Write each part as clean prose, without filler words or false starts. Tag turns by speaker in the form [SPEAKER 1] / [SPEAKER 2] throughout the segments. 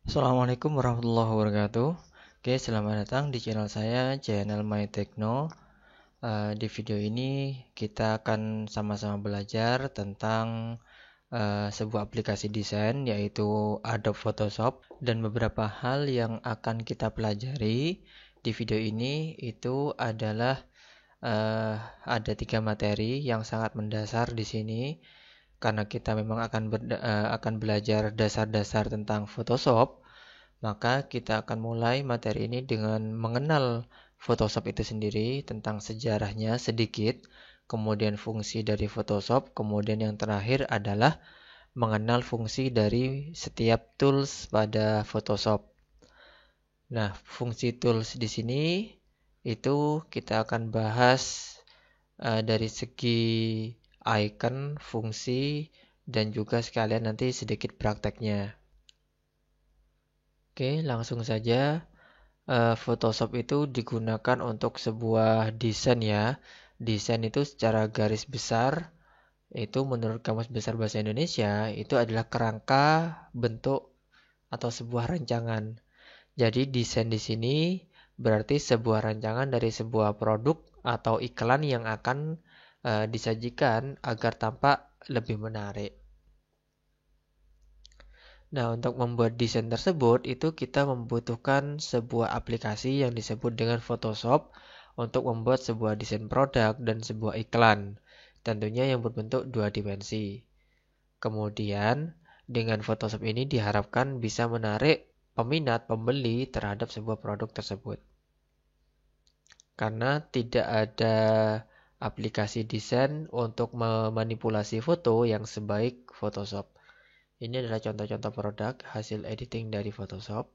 [SPEAKER 1] Assalamualaikum warahmatullahi wabarakatuh. Oke, selamat datang di channel saya, channel My Techno. Di video ini kita akan sama-sama belajar tentang sebuah aplikasi desain yaitu Adobe Photoshop dan beberapa hal yang akan kita pelajari di video ini itu adalah eh, ada 3 materi yang sangat mendasar di sini karena kita memang akan belajar dasar-dasar tentang Photoshop. Maka kita akan mulai materi ini dengan mengenal Photoshop itu sendiri, tentang sejarahnya sedikit, kemudian fungsi dari Photoshop, kemudian yang terakhir adalah mengenal fungsi dari setiap tools pada Photoshop. Nah, fungsi tools di sini itu kita akan bahas dari segi icon, fungsi, dan juga sekalian nanti sedikit prakteknya. Oke, langsung saja. Photoshop itu digunakan untuk sebuah desain ya. Desain itu secara garis besar, itu menurut Kamus Besar Bahasa Indonesia, itu adalah kerangka, bentuk, atau sebuah rancangan. Jadi desain di sini berarti sebuah rancangan dari sebuah produk atau iklan yang akan disajikan agar tampak lebih menarik. Nah, untuk membuat desain tersebut, itu kita membutuhkan sebuah aplikasi yang disebut dengan Photoshop untuk membuat sebuah desain produk dan sebuah iklan. Tentunya yang berbentuk 2 dimensi. Kemudian, dengan Photoshop ini diharapkan bisa menarik peminat pembeli terhadap sebuah produk tersebut. Karena tidak ada aplikasi desain untuk memanipulasi foto yang sebaik Photoshop. Ini adalah contoh-contoh produk hasil editing dari Photoshop.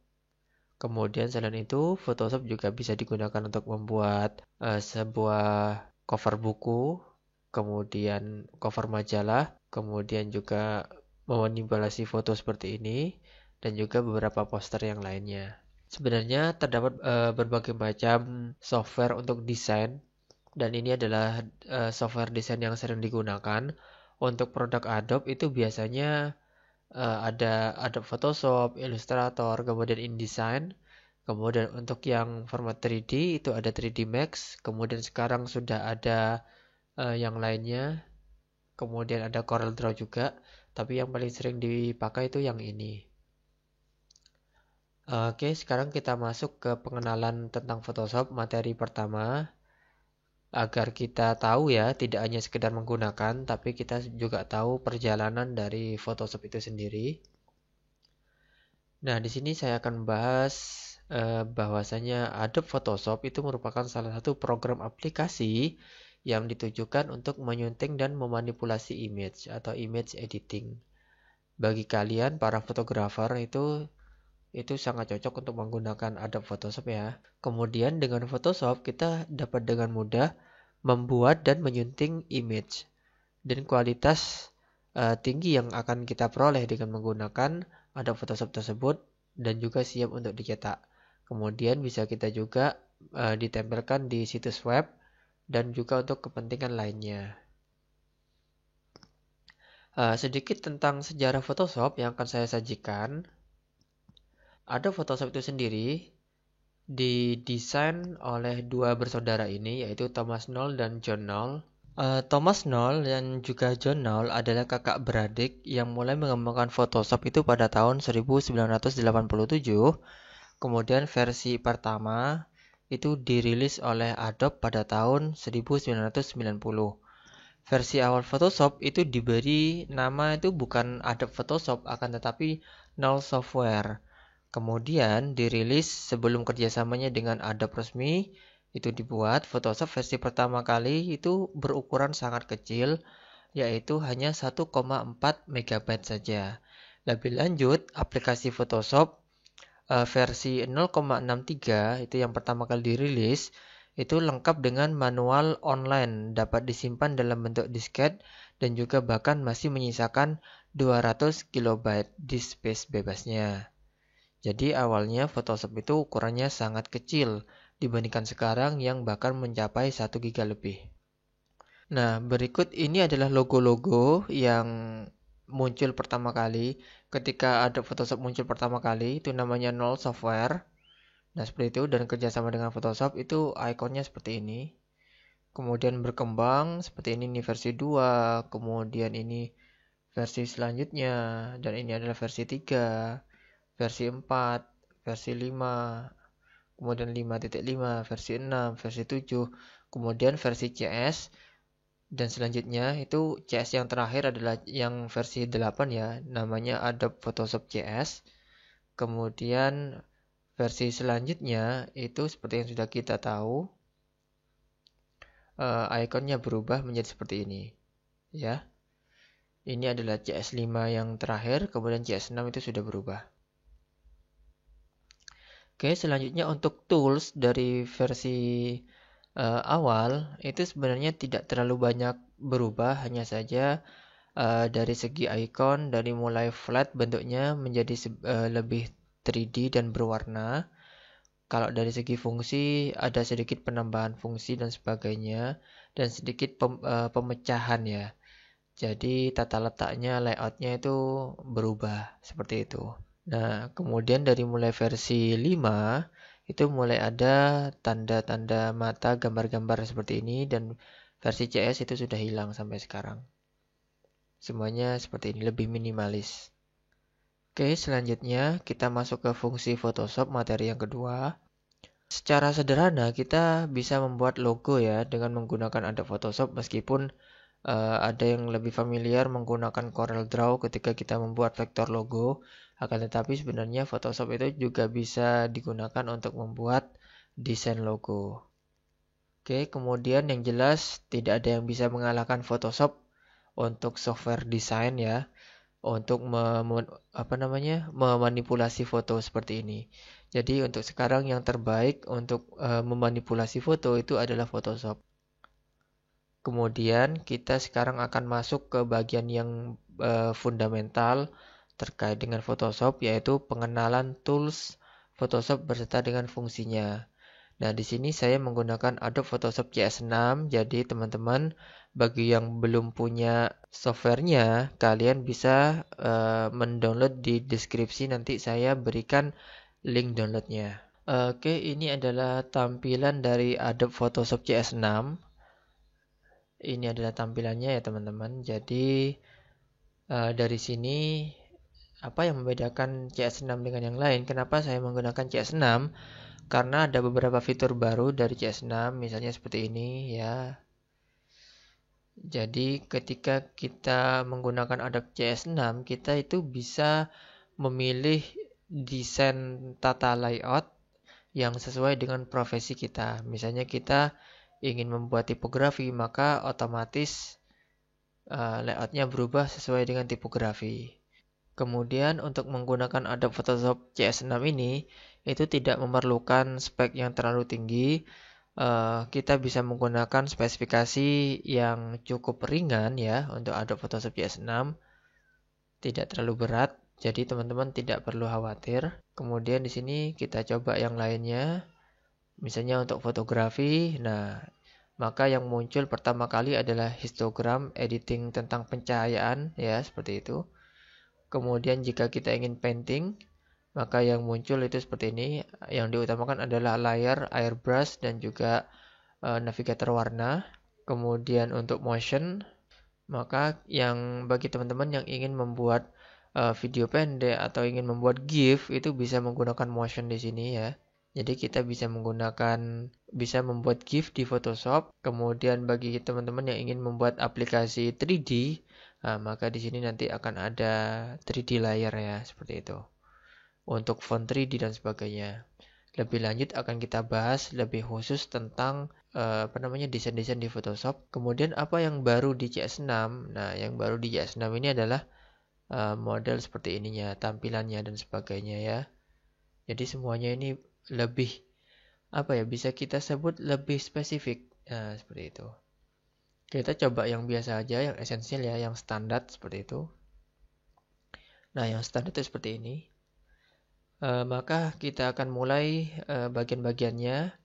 [SPEAKER 1] Kemudian selain itu, Photoshop juga bisa digunakan untuk membuat sebuah cover buku, kemudian cover majalah, kemudian juga memanipulasi foto seperti ini, dan juga beberapa poster yang lainnya. Sebenarnya terdapat berbagai macam software untuk desain, dan ini adalah software desain yang sering digunakan. Untuk produk Adobe itu biasanya ada Adobe Photoshop, Illustrator, kemudian InDesign. Kemudian untuk yang format 3D itu ada 3D Max. Kemudian sekarang sudah ada yang lainnya. Kemudian ada Corel Draw juga. Tapi yang paling sering dipakai itu yang ini. Oke, sekarang kita masuk ke pengenalan tentang Photoshop materi pertama. Agar kita tahu ya, tidak hanya sekedar menggunakan, tapi kita juga tahu perjalanan dari Photoshop itu sendiri. Nah, di sini saya akan bahas bahwasanya Adobe Photoshop itu merupakan salah satu program aplikasi yang ditujukan untuk menyunting dan memanipulasi image atau image editing. Bagi kalian para fotografer itu sangat cocok untuk menggunakan Adobe Photoshop ya. Kemudian dengan Photoshop kita dapat dengan mudah membuat dan menyunting image dan kualitas tinggi yang akan kita peroleh dengan menggunakan Adobe Photoshop tersebut dan juga siap untuk dicetak. Kemudian bisa kita juga ditempelkan di situs web dan juga untuk kepentingan lainnya. Sedikit tentang sejarah Photoshop yang akan saya sajikan. Adobe Photoshop itu sendiri didesain oleh 2 bersaudara ini yaitu Thomas Knoll dan John Knoll. Thomas Knoll dan juga John Knoll adalah kakak beradik yang mulai mengembangkan Photoshop itu pada tahun 1987. Kemudian versi pertama itu dirilis oleh Adobe pada tahun 1990. Versi awal Photoshop itu diberi nama itu bukan Adobe Photoshop akan tetapi Knoll Software. Kemudian dirilis sebelum kerjasamanya dengan Adobe resmi. Itu dibuat Photoshop versi pertama kali itu berukuran sangat kecil, yaitu hanya 1,4 MB saja. Lebih lanjut, aplikasi Photoshop versi 0,63 itu yang pertama kali dirilis, itu lengkap dengan manual online, dapat disimpan dalam bentuk disket dan juga bahkan masih menyisakan 200 KB disk space bebasnya. Jadi awalnya Photoshop itu ukurannya sangat kecil dibandingkan sekarang yang bahkan mencapai 1 GB lebih. Nah, berikut ini adalah logo-logo yang muncul pertama kali ketika Adobe Photoshop muncul pertama kali itu namanya Null Software. Nah, seperti itu, dan kerjasama dengan Photoshop itu ikonnya seperti ini. Kemudian berkembang seperti ini versi 2, kemudian ini versi selanjutnya, dan ini adalah versi 3, versi 4, versi 5, kemudian 5.5, versi 6, versi 7, kemudian versi CS, dan selanjutnya itu CS yang terakhir adalah yang versi 8 ya, namanya Adobe Photoshop CS. Kemudian versi selanjutnya itu seperti yang sudah kita tahu, ikonnya berubah menjadi seperti ini ya. Ini adalah CS5 yang terakhir, kemudian CS6 itu sudah berubah. Oke, selanjutnya untuk tools dari versi awal itu sebenarnya tidak terlalu banyak berubah, hanya saja dari segi icon dari mulai flat bentuknya menjadi lebih 3D dan berwarna. Kalau dari segi fungsi ada sedikit penambahan fungsi dan sebagainya, dan sedikit pemecahan ya. Jadi tata letaknya, layoutnya itu berubah seperti itu. Nah, kemudian dari mulai versi 5 itu mulai ada tanda-tanda mata, gambar-gambar seperti ini, dan versi CS itu sudah hilang sampai sekarang. Semuanya seperti ini, lebih minimalis. Oke, selanjutnya kita masuk ke fungsi Photoshop, materi yang kedua. Secara sederhana kita bisa membuat logo ya dengan menggunakan Adobe Photoshop, meskipun ada yang lebih familiar menggunakan Corel Draw ketika kita membuat vektor logo. Akan tetapi sebenarnya Photoshop itu juga bisa digunakan untuk membuat desain logo. Oke, kemudian yang jelas tidak ada yang bisa mengalahkan Photoshop untuk software desain ya, untuk memanipulasi foto seperti ini. Jadi untuk sekarang yang terbaik untuk memanipulasi foto itu adalah Photoshop. Kemudian kita sekarang akan masuk ke bagian yang fundamental terkait dengan Photoshop, yaitu pengenalan tools Photoshop beserta dengan fungsinya. Nah, di sini saya menggunakan Adobe Photoshop CS6. Jadi teman-teman, bagi yang belum punya softwarenya, kalian bisa mendownload di deskripsi, nanti saya berikan link downloadnya. Oke, ini adalah tampilan dari Adobe Photoshop CS6. Ini adalah tampilannya ya teman-teman. Jadi dari sini apa yang membedakan CS6 dengan yang lain? Kenapa saya menggunakan CS6? Karena ada beberapa fitur baru dari CS6, misalnya seperti ini ya. Jadi ketika kita menggunakan Adobe CS6, kita itu bisa memilih desain tata layout yang sesuai dengan profesi kita. Misalnya kita ingin membuat tipografi, maka otomatis layoutnya berubah sesuai dengan tipografi. Kemudian untuk menggunakan Adobe Photoshop CS6 ini, itu tidak memerlukan spek yang terlalu tinggi. Kita bisa menggunakan spesifikasi yang cukup ringan ya untuk Adobe Photoshop CS6. Tidak terlalu berat, jadi teman-teman tidak perlu khawatir. Kemudian di sini kita coba yang lainnya. Misalnya untuk fotografi, nah maka yang muncul pertama kali adalah histogram, editing tentang pencahayaan ya, seperti itu. Kemudian jika kita ingin painting, maka yang muncul itu seperti ini. Yang diutamakan adalah layer, airbrush, dan juga navigator warna. Kemudian untuk motion, maka yang bagi teman-teman yang ingin membuat video pendek atau ingin membuat GIF itu bisa menggunakan motion di sini ya. Jadi kita bisa membuat GIF di Photoshop. Kemudian bagi teman-teman yang ingin membuat aplikasi 3D, maka di sini nanti akan ada 3D layer ya, seperti itu. Untuk font 3D dan sebagainya. Lebih lanjut akan kita bahas lebih khusus tentang desain-desain di Photoshop. Kemudian apa yang baru di CS6? Nah, yang baru di CS6 ini adalah model seperti ininya, tampilannya dan sebagainya ya. Jadi semuanya ini lebih bisa kita sebut lebih spesifik. Nah, seperti itu. Kita coba yang biasa aja, yang esensial ya, yang standar seperti itu. Nah, yang standar itu seperti ini. Maka kita akan mulai bagian-bagiannya.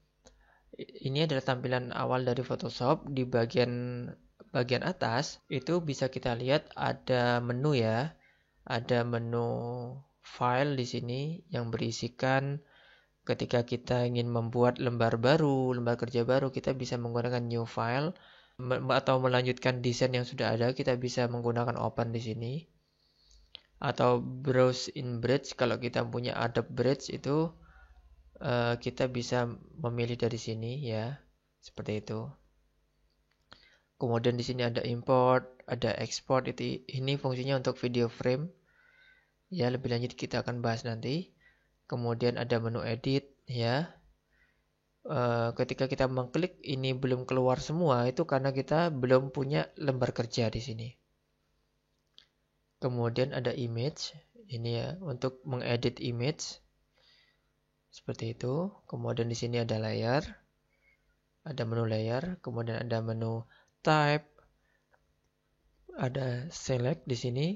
[SPEAKER 1] Ini adalah tampilan awal dari Photoshop. Di bagian atas itu bisa kita lihat ada menu ya. Ada menu file di sini yang berisikan ketika kita ingin membuat lembar baru, lembar kerja baru, kita bisa menggunakan new file atau melanjutkan desain yang sudah ada, kita bisa menggunakan open di sini. Atau browse in Bridge, kalau kita punya Adobe Bridge itu kita bisa memilih dari sini ya, seperti itu. Kemudian di sini ada import, ada export, ini fungsinya untuk video frame. Ya, lebih lanjut kita akan bahas nanti. Kemudian ada menu edit ya. Ketika kita mengklik ini belum keluar semua, itu karena kita belum punya lembar kerja di sini. Kemudian ada image, ini ya untuk mengedit image. Seperti itu. Kemudian di sini ada layer. Ada menu layer, kemudian ada menu type. Ada select di sini.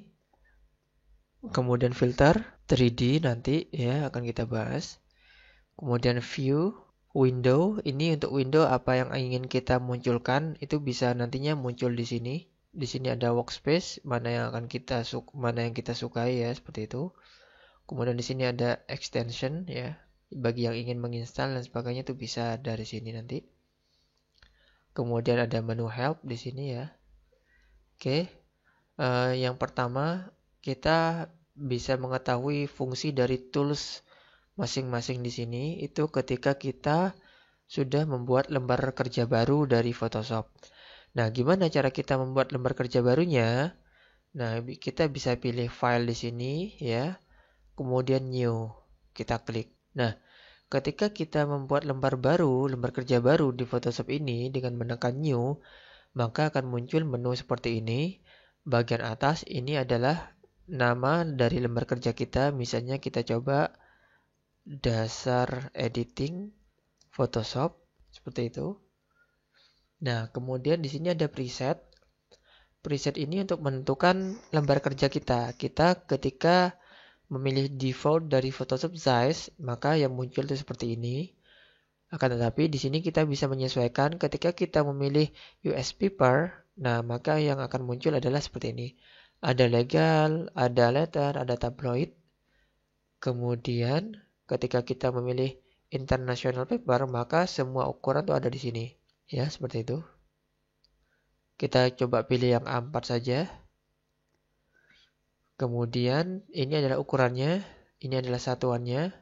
[SPEAKER 1] Kemudian filter 3D nanti ya akan kita bahas. Kemudian view, window, ini untuk window apa yang ingin kita munculkan itu bisa nantinya muncul di sini. Di sini ada workspace, mana yang kita sukai ya, seperti itu. Kemudian di sini ada extension ya, bagi yang ingin menginstal dan sebagainya itu bisa dari sini nanti. Kemudian ada menu help di sini ya. Oke. Yang pertama kita bisa mengetahui fungsi dari tools masing-masing di sini itu ketika kita sudah membuat lembar kerja baru dari Photoshop. Nah, gimana cara kita membuat lembar kerja barunya? Nah, kita bisa pilih file di sini ya. Kemudian new, kita klik. Nah, ketika kita membuat lembar kerja baru di Photoshop ini dengan menekan new, maka akan muncul menu seperti ini. Bagian atas ini adalah nama dari lembar kerja kita. Misalnya kita coba dasar editing Photoshop seperti itu. Nah, kemudian di sini ada preset. Preset ini untuk menentukan lembar kerja kita. Kita ketika memilih default dari Photoshop size, maka yang muncul itu seperti ini. Akan tetapi di sini kita bisa menyesuaikan ketika kita memilih US paper, nah maka yang akan muncul adalah seperti ini. Ada legal, ada letter, ada tabloid. Kemudian ketika kita memilih international paper, maka semua ukuran itu ada di sini. Ya, seperti itu. Kita coba pilih yang A4 saja. Kemudian ini adalah ukurannya, ini adalah satuannya.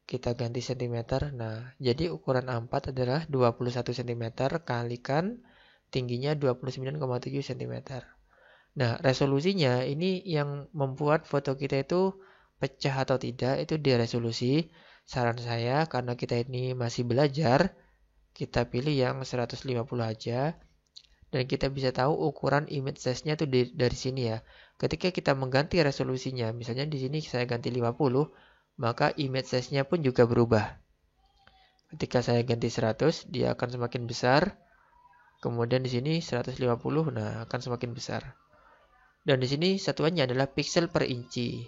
[SPEAKER 1] Kita ganti cm. Nah, jadi ukuran A4 adalah 21 cm kalikan tingginya 29,7 cm. Nah, resolusinya ini yang membuat foto kita itu pecah atau tidak itu di resolusi. Saran saya karena kita ini masih belajar, kita pilih yang 150 aja. Dan kita bisa tahu ukuran image size-nya itu dari sini ya. Ketika kita mengganti resolusinya, misalnya di sini saya ganti 50, maka image size-nya pun juga berubah. Ketika saya ganti 100, dia akan semakin besar. Kemudian di sini 150, nah akan semakin besar. Dan di sini satuannya adalah pixel per inci.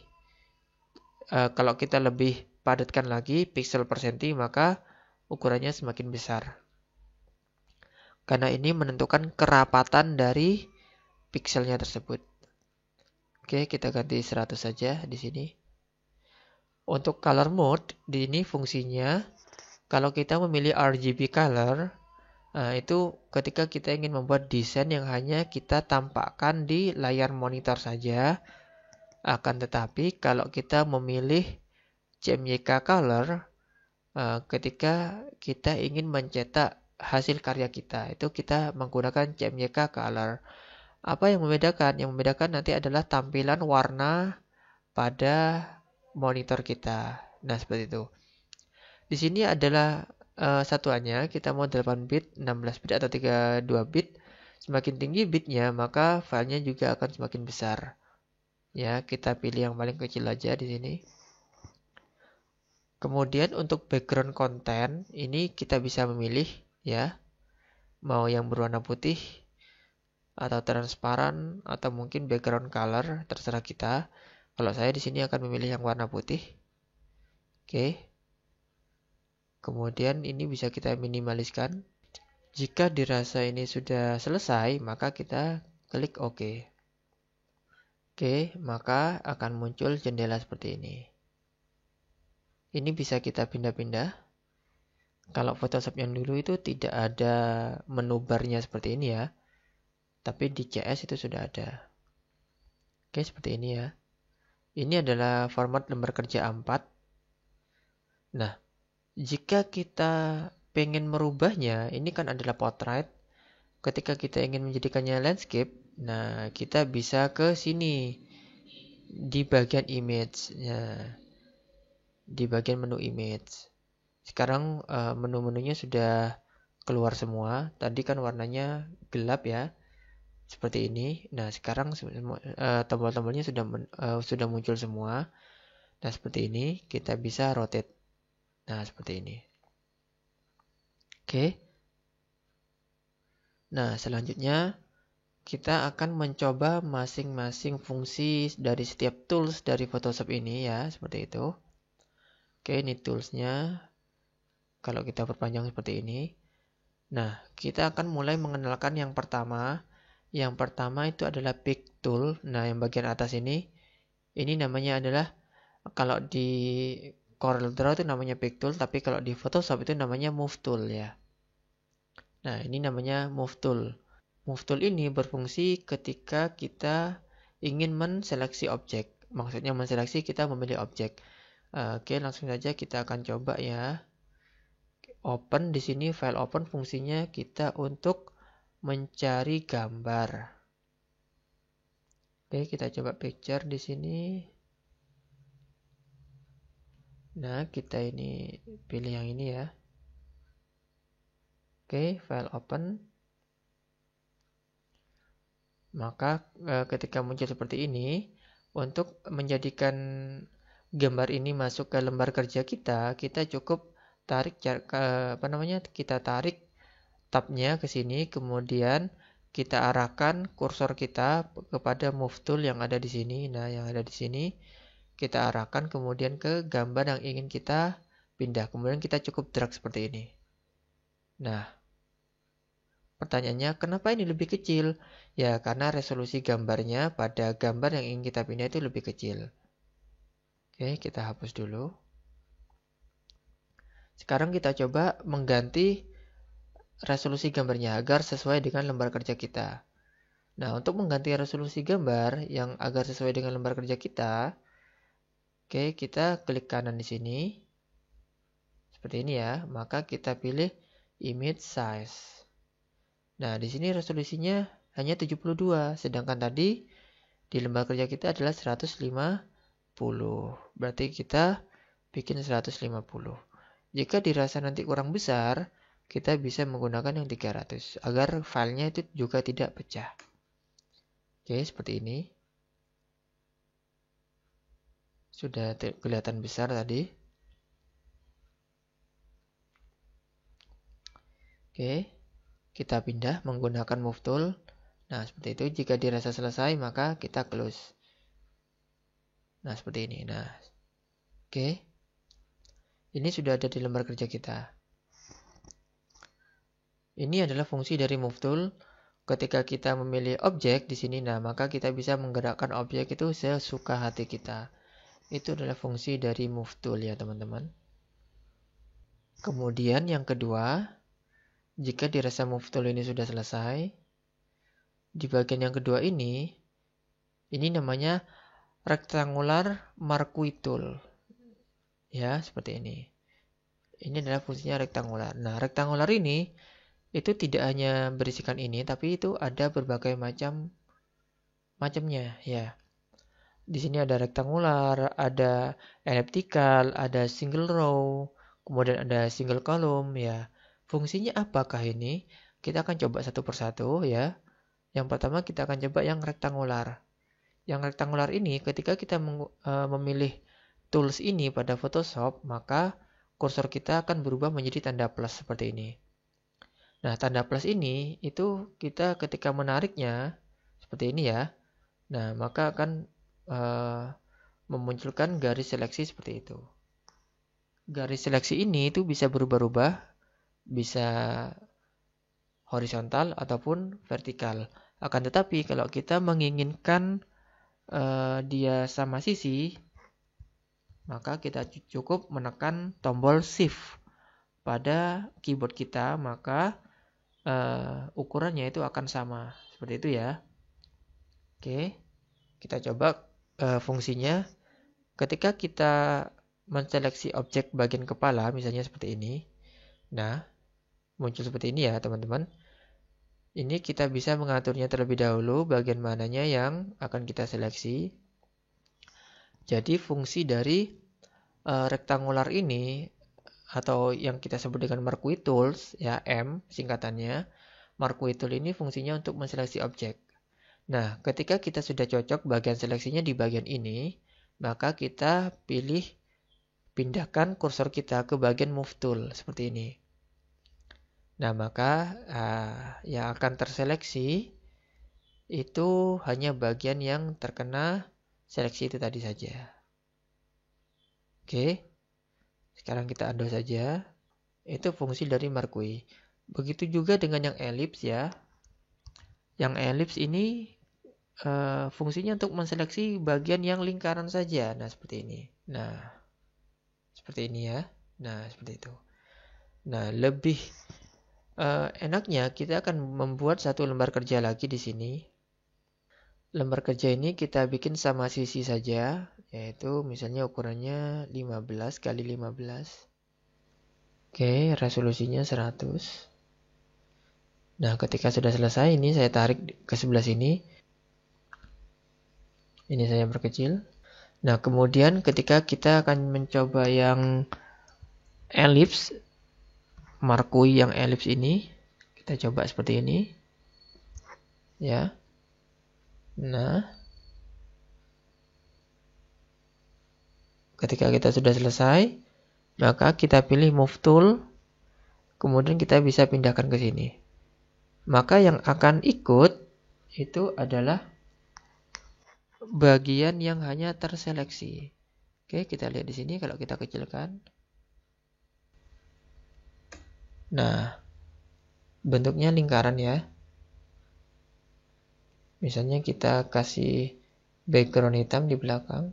[SPEAKER 1] Kalau kita lebih padatkan lagi pixel per senti, maka ukurannya semakin besar. Karena ini menentukan kerapatan dari pixelnya tersebut. Oke, kita ganti 100 saja di sini. Untuk color mode, di ini fungsinya kalau kita memilih RGB color, itu ketika kita ingin membuat desain yang hanya kita tampakkan di layar monitor saja. Akan tetapi kalau kita memilih CMYK color, ketika kita ingin mencetak hasil karya kita, itu kita menggunakan CMYK color. Apa yang membedakan? Yang membedakan nanti adalah tampilan warna pada monitor kita. Nah, seperti itu. Di sini adalah satuannya, kita mau 8 bit, 16 bit atau 32 bit. Semakin tinggi bitnya, maka filenya juga akan semakin besar. Ya, kita pilih yang paling kecil aja di sini. Kemudian untuk background content, ini kita bisa memilih ya. Mau yang berwarna putih atau transparan atau mungkin background color, terserah kita. Kalau saya di sini akan memilih yang warna putih. Oke. Kemudian ini bisa kita minimaliskan. Jika dirasa ini sudah selesai, maka kita klik OK. Oke, maka akan muncul jendela seperti ini. Ini bisa kita pindah-pindah. Kalau Photoshop yang dulu itu tidak ada menu barnya seperti ini ya. Tapi di CS itu sudah ada. Oke, seperti ini ya. Ini adalah format lembar kerja A4. Nah, jika kita pengen merubahnya, ini kan adalah portrait. Ketika kita ingin menjadikannya landscape, nah kita bisa ke sini di bagian image. Nah, di bagian menu image. Sekarang menu-menunya sudah keluar semua. Tadi kan warnanya gelap ya, seperti ini. Nah, sekarang tombol-tombolnya sudah muncul semua. Nah, seperti ini kita bisa rotate. Nah, seperti ini. Oke. Nah, selanjutnya kita akan mencoba masing-masing fungsi dari setiap tools dari Photoshop ini ya, seperti itu. Oke, ini toolsnya. Kalau kita perpanjang seperti ini. Nah, kita akan mulai mengenalkan yang pertama. Yang pertama itu adalah Pick Tool. Nah, yang bagian atas ini namanya adalah, kalau di CorelDRAW itu namanya Pick Tool, tapi kalau di Photoshop itu namanya Move Tool ya. Nah, ini namanya Move Tool. Move Tool ini berfungsi ketika kita ingin menseleksi objek. Maksudnya menseleksi, kita memilih objek. Oke, langsung saja kita akan coba ya. Open di sini, file open fungsinya kita untuk mencari gambar. Oke, kita coba picture di sini. Nah, kita ini pilih yang ini ya. Oke, file open. Maka ketika muncul seperti ini, untuk menjadikan gambar ini masuk ke lembar kerja kita cukup tarik kita tarik tabnya ke sini, kemudian kita arahkan kursor kita kepada move tool yang ada di sini. Nah, yang ada di sini kita arahkan kemudian ke gambar yang ingin kita pindah. Kemudian kita cukup drag seperti ini. Nah, pertanyaannya, kenapa ini lebih kecil? Ya, karena resolusi gambarnya pada gambar yang ingin kita pindah itu lebih kecil. Oke, kita hapus dulu. Sekarang kita coba mengganti resolusi gambarnya agar sesuai dengan lembar kerja kita. Nah, untuk mengganti resolusi gambar yang agar sesuai dengan lembar kerja kita, oke, kita klik kanan di sini. Seperti ini ya. Maka kita pilih image size. Nah, di sini resolusinya hanya 72, sedangkan tadi di lembar kerja kita adalah 150. Berarti kita bikin 150. Jika dirasa nanti kurang besar, kita bisa menggunakan yang 300 agar filenya itu juga tidak pecah. Oke, seperti ini. Sudah kelihatan besar tadi. Oke, kita pindah menggunakan move tool. Nah, seperti itu. Jika dirasa selesai, maka kita close. Nah, seperti ini. Nah, oke. Ini sudah ada di lembar kerja kita. Ini adalah fungsi dari move tool. Ketika kita memilih objek di sini, nah maka kita bisa menggerakkan objek itu sesuka hati kita. Itu adalah fungsi dari move tool ya, teman-teman. Kemudian yang kedua, jika dirasa move tool ini sudah selesai, di bagian yang kedua ini namanya rectangular marquee tool. Ya, seperti ini. Ini adalah fungsinya rectangular. Nah, rectangular ini itu tidak hanya berisikan ini, tapi itu ada berbagai macamnya ya. Di sini ada rectangular, ada elliptical, ada single row, kemudian ada single column ya. Fungsinya apakah ini? Kita akan coba satu persatu ya. Yang pertama kita akan coba yang rectangular. Yang rectangular ini ketika kita memilih tools ini pada Photoshop, maka kursor kita akan berubah menjadi tanda plus seperti ini. Nah, tanda plus ini itu kita ketika menariknya seperti ini ya. Nah, maka akan memunculkan garis seleksi seperti itu. Garis seleksi ini itu bisa berubah-ubah, bisa horizontal ataupun vertikal. Akan tetapi kalau kita menginginkan dia sama sisi, maka kita cukup menekan tombol Shift pada keyboard kita, maka ukurannya itu akan sama. Seperti itu ya. Oke, kita coba fungsinya. Ketika kita menseleksi objek bagian kepala, misalnya seperti ini. Nah, muncul seperti ini ya teman-teman. Ini kita bisa mengaturnya terlebih dahulu bagian mananya yang akan kita seleksi. Jadi fungsi dari rektangular ini atau yang kita sebut dengan Marquee Tools, ya M singkatannya. Marquee Tool ini fungsinya untuk menseleksi objek. Nah, ketika kita sudah cocok bagian seleksinya di bagian ini, maka kita pindahkan kursor kita ke bagian Move Tool seperti ini. Nah, maka yang akan terseleksi itu hanya bagian yang terkena seleksi itu tadi saja. Oke, sekarang kita undo saja. Itu fungsi dari Marquee. Begitu juga dengan yang ellipse ya. Yang ellipse ini fungsinya untuk menseleksi bagian yang lingkaran saja. Nah, seperti ini. Nah, seperti ini ya. Nah, seperti itu. Nah, lebih enaknya kita akan membuat satu lembar kerja lagi di sini. Lembar kerja ini kita bikin sama sisi saja, yaitu misalnya ukurannya 15 kali 15. Oke, resolusinya 100. Nah, ketika sudah selesai ini saya tarik ke sebelah sini. Ini saya perkecil. Nah, kemudian ketika kita akan mencoba yang ellipse, Marquee yang ellipse ini, kita coba seperti ini. Ya. Nah, ketika kita sudah selesai, maka kita pilih Move Tool, kemudian kita bisa pindahkan ke sini. Maka yang akan ikut itu adalah bagian yang hanya terseleksi. Oke, kita lihat di sini kalau kita kecilkan. Nah, bentuknya lingkaran ya. Misalnya kita kasih background hitam di belakang.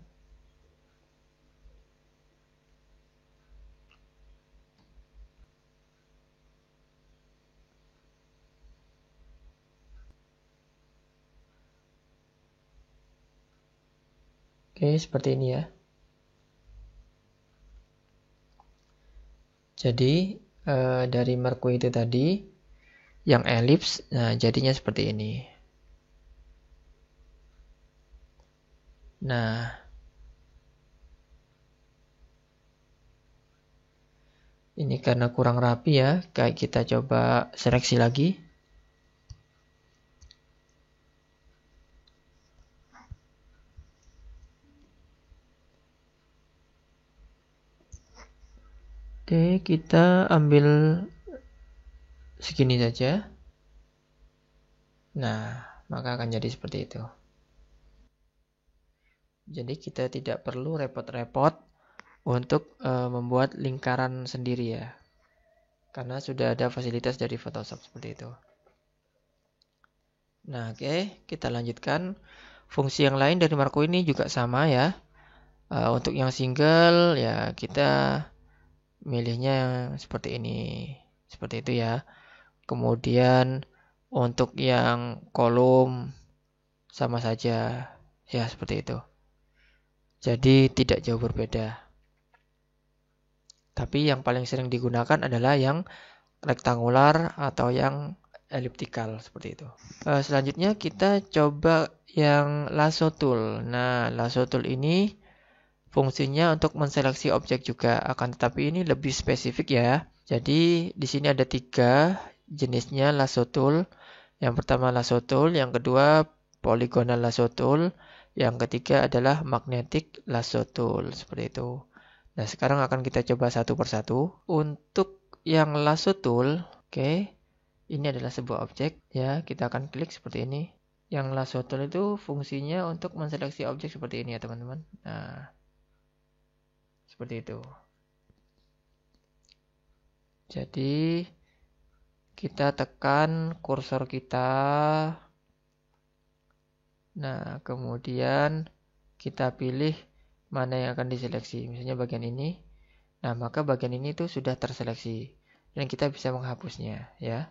[SPEAKER 1] Oke, seperti ini ya. Jadi, dari Marquee itu tadi, yang ellipse, nah jadinya seperti ini. Nah, ini karena kurang rapi ya, kayak kita coba seleksi lagi. Oke, kita ambil segini saja. Nah, maka akan jadi seperti itu. Jadi kita tidak perlu repot-repot untuk membuat lingkaran sendiri ya. Karena sudah ada fasilitas dari Photoshop seperti itu. Nah, oke, kita lanjutkan. Fungsi yang lain dari Marquee ini juga sama ya. Untuk yang single ya kita milihnya yang seperti ini. Seperti itu ya. Kemudian untuk yang kolom sama saja. Ya, seperti itu. Jadi tidak jauh berbeda. Tapi yang paling sering digunakan adalah yang rektangular atau yang elliptical seperti itu. Selanjutnya kita coba yang lasso tool. Nah, lasso tool ini fungsinya untuk menseleksi objek juga, akan tetapi ini lebih spesifik ya. Jadi di sini ada 3 jenisnya lasso tool. Yang pertama lasso tool, yang kedua polygonal lasso tool, yang ketiga adalah magnetic lasso tool seperti itu. Nah, sekarang akan kita coba satu persatu. Untuk yang lasso tool, oke, ini adalah sebuah objek ya, kita akan klik seperti ini. Yang lasso tool itu fungsinya untuk menseleksi objek seperti ini ya teman-teman. Nah, seperti itu. Jadi kita tekan kursor kita Nah, kemudian kita pilih mana yang akan diseleksi. Misalnya bagian ini. Nah, maka bagian ini tuh sudah terseleksi. Dan kita bisa menghapusnya, ya.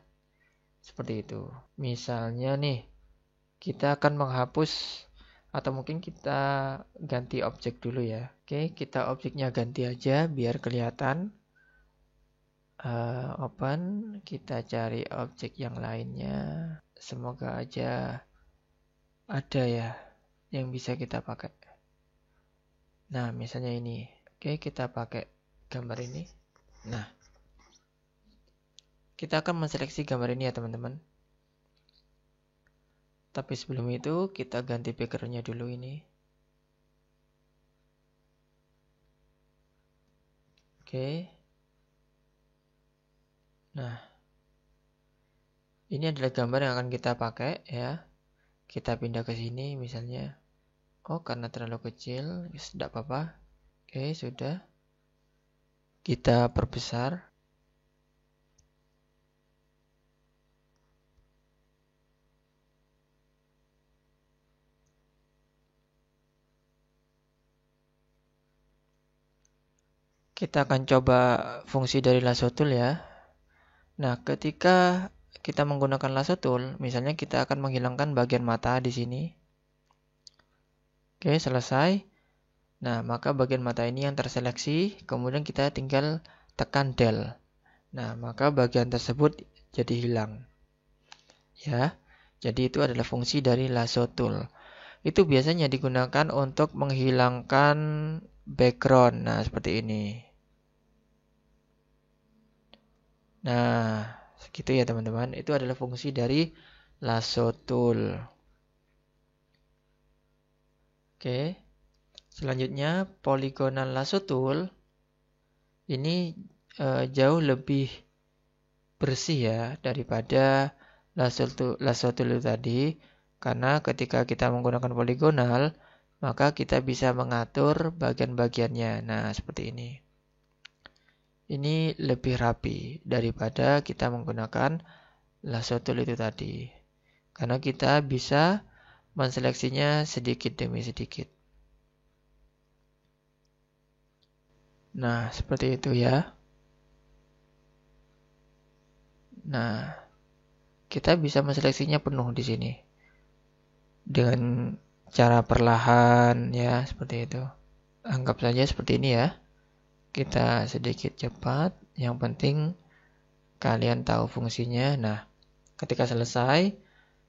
[SPEAKER 1] Seperti itu. Misalnya nih, kita akan menghapus atau mungkin kita ganti objek dulu ya. Oke, kita objeknya ganti aja biar kelihatan. Open, kita cari objek yang lainnya. Semoga aja ada ya yang bisa kita pakai. Nah, misalnya ini. Oke, kita pakai gambar ini. Nah, kita akan menseleksi gambar ini ya teman-teman. Tapi sebelum itu kita ganti backgroundnya dulu ini. Oke. Nah, ini adalah gambar yang akan kita pakai ya. Kita pindah ke sini misalnya. Oh, karena terlalu kecil, tidak apa-apa. Oke, sudah. Kita perbesar. Kita akan coba fungsi dari lasso tool ya. Nah, ketika kita menggunakan lasso tool, misalnya kita akan menghilangkan bagian mata di sini. Oke, selesai. Nah, maka bagian mata ini yang terseleksi, kemudian kita tinggal tekan del. Nah, maka bagian tersebut jadi hilang. Ya. Jadi itu adalah fungsi dari lasso tool. Itu biasanya digunakan untuk menghilangkan background. Nah, seperti ini. Nah, segitu ya teman-teman. Itu adalah fungsi dari lasso tool. Oke. Selanjutnya, polygonal lasso tool. Ini jauh lebih bersih ya daripada lasso tool tadi. Karena ketika kita menggunakan poligonal, maka kita bisa mengatur bagian-bagiannya. Nah, seperti ini. Ini lebih rapi daripada kita menggunakan lasso tool itu tadi. Karena kita bisa menseleksinya sedikit demi sedikit. Nah, seperti itu ya. Nah, kita bisa menseleksinya penuh di sini. Dengan cara perlahan ya, seperti itu. Anggap saja seperti ini ya. Kita sedikit cepat, yang penting kalian tahu fungsinya. Nah, ketika selesai,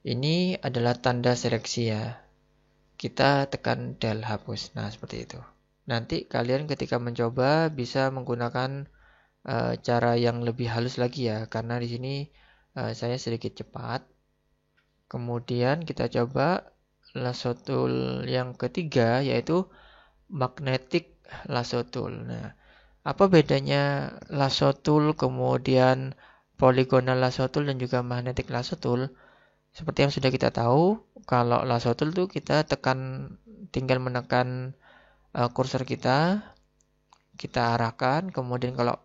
[SPEAKER 1] ini adalah tanda seleksi ya. Kita tekan del hapus. Nah, seperti itu. Nanti kalian ketika mencoba bisa menggunakan cara yang lebih halus lagi ya, karena di sini saya sedikit cepat. Kemudian kita coba lasso tool yang ketiga yaitu magnetic lasso tool. Nah, apa bedanya lasso tool, kemudian polygonal lasso tool dan juga magnetic lasso tool? Seperti yang sudah kita tahu, kalau lasso tool tuh kita tinggal menekan kursor kita arahkan. Kemudian kalau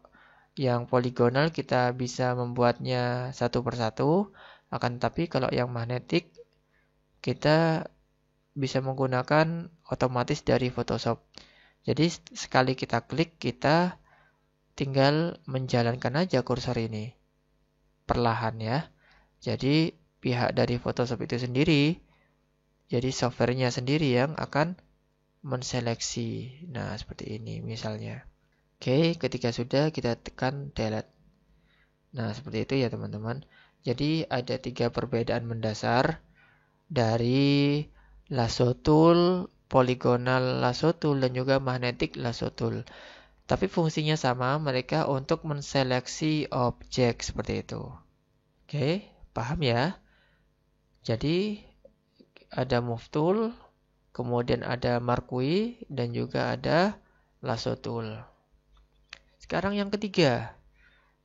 [SPEAKER 1] yang polygonal kita bisa membuatnya satu persatu. Akan tetapi kalau yang magnetic kita bisa menggunakan otomatis dari Photoshop. Jadi sekali kita klik, kita tinggal menjalankan aja kursor ini. Perlahan ya. Jadi pihak dari Photoshop itu sendiri, jadi softwarenya sendiri yang akan menseleksi. Nah, seperti ini misalnya. Oke, ketika sudah kita tekan delete. Nah, seperti itu ya teman-teman. Jadi ada 3 perbedaan mendasar dari lasso tool, polygonal lasso tool, dan juga magnetic lasso tool. Tapi fungsinya sama, mereka untuk menseleksi objek seperti itu. Oke, paham ya? Jadi ada move tool, kemudian ada marquee, dan juga ada lasso tool. Sekarang yang ketiga.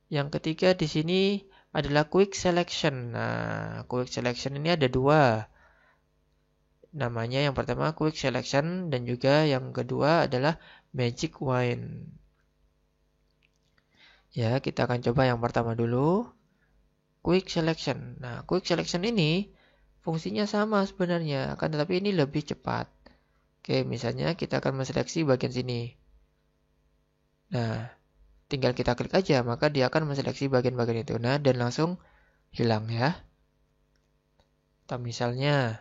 [SPEAKER 1] Yang ketiga di sini adalah quick selection. Nah, quick selection ini ada 2. Namanya yang pertama quick selection dan juga yang kedua adalah magic wand. Ya, kita akan coba yang pertama dulu. Quick selection. Nah, quick selection ini fungsinya sama sebenarnya, akan tetapi ini lebih cepat. Oke, misalnya kita akan menseleksi bagian sini. Nah, tinggal kita klik aja, maka dia akan menseleksi bagian-bagian itu. Nah, dan langsung hilang ya. Atau misalnya,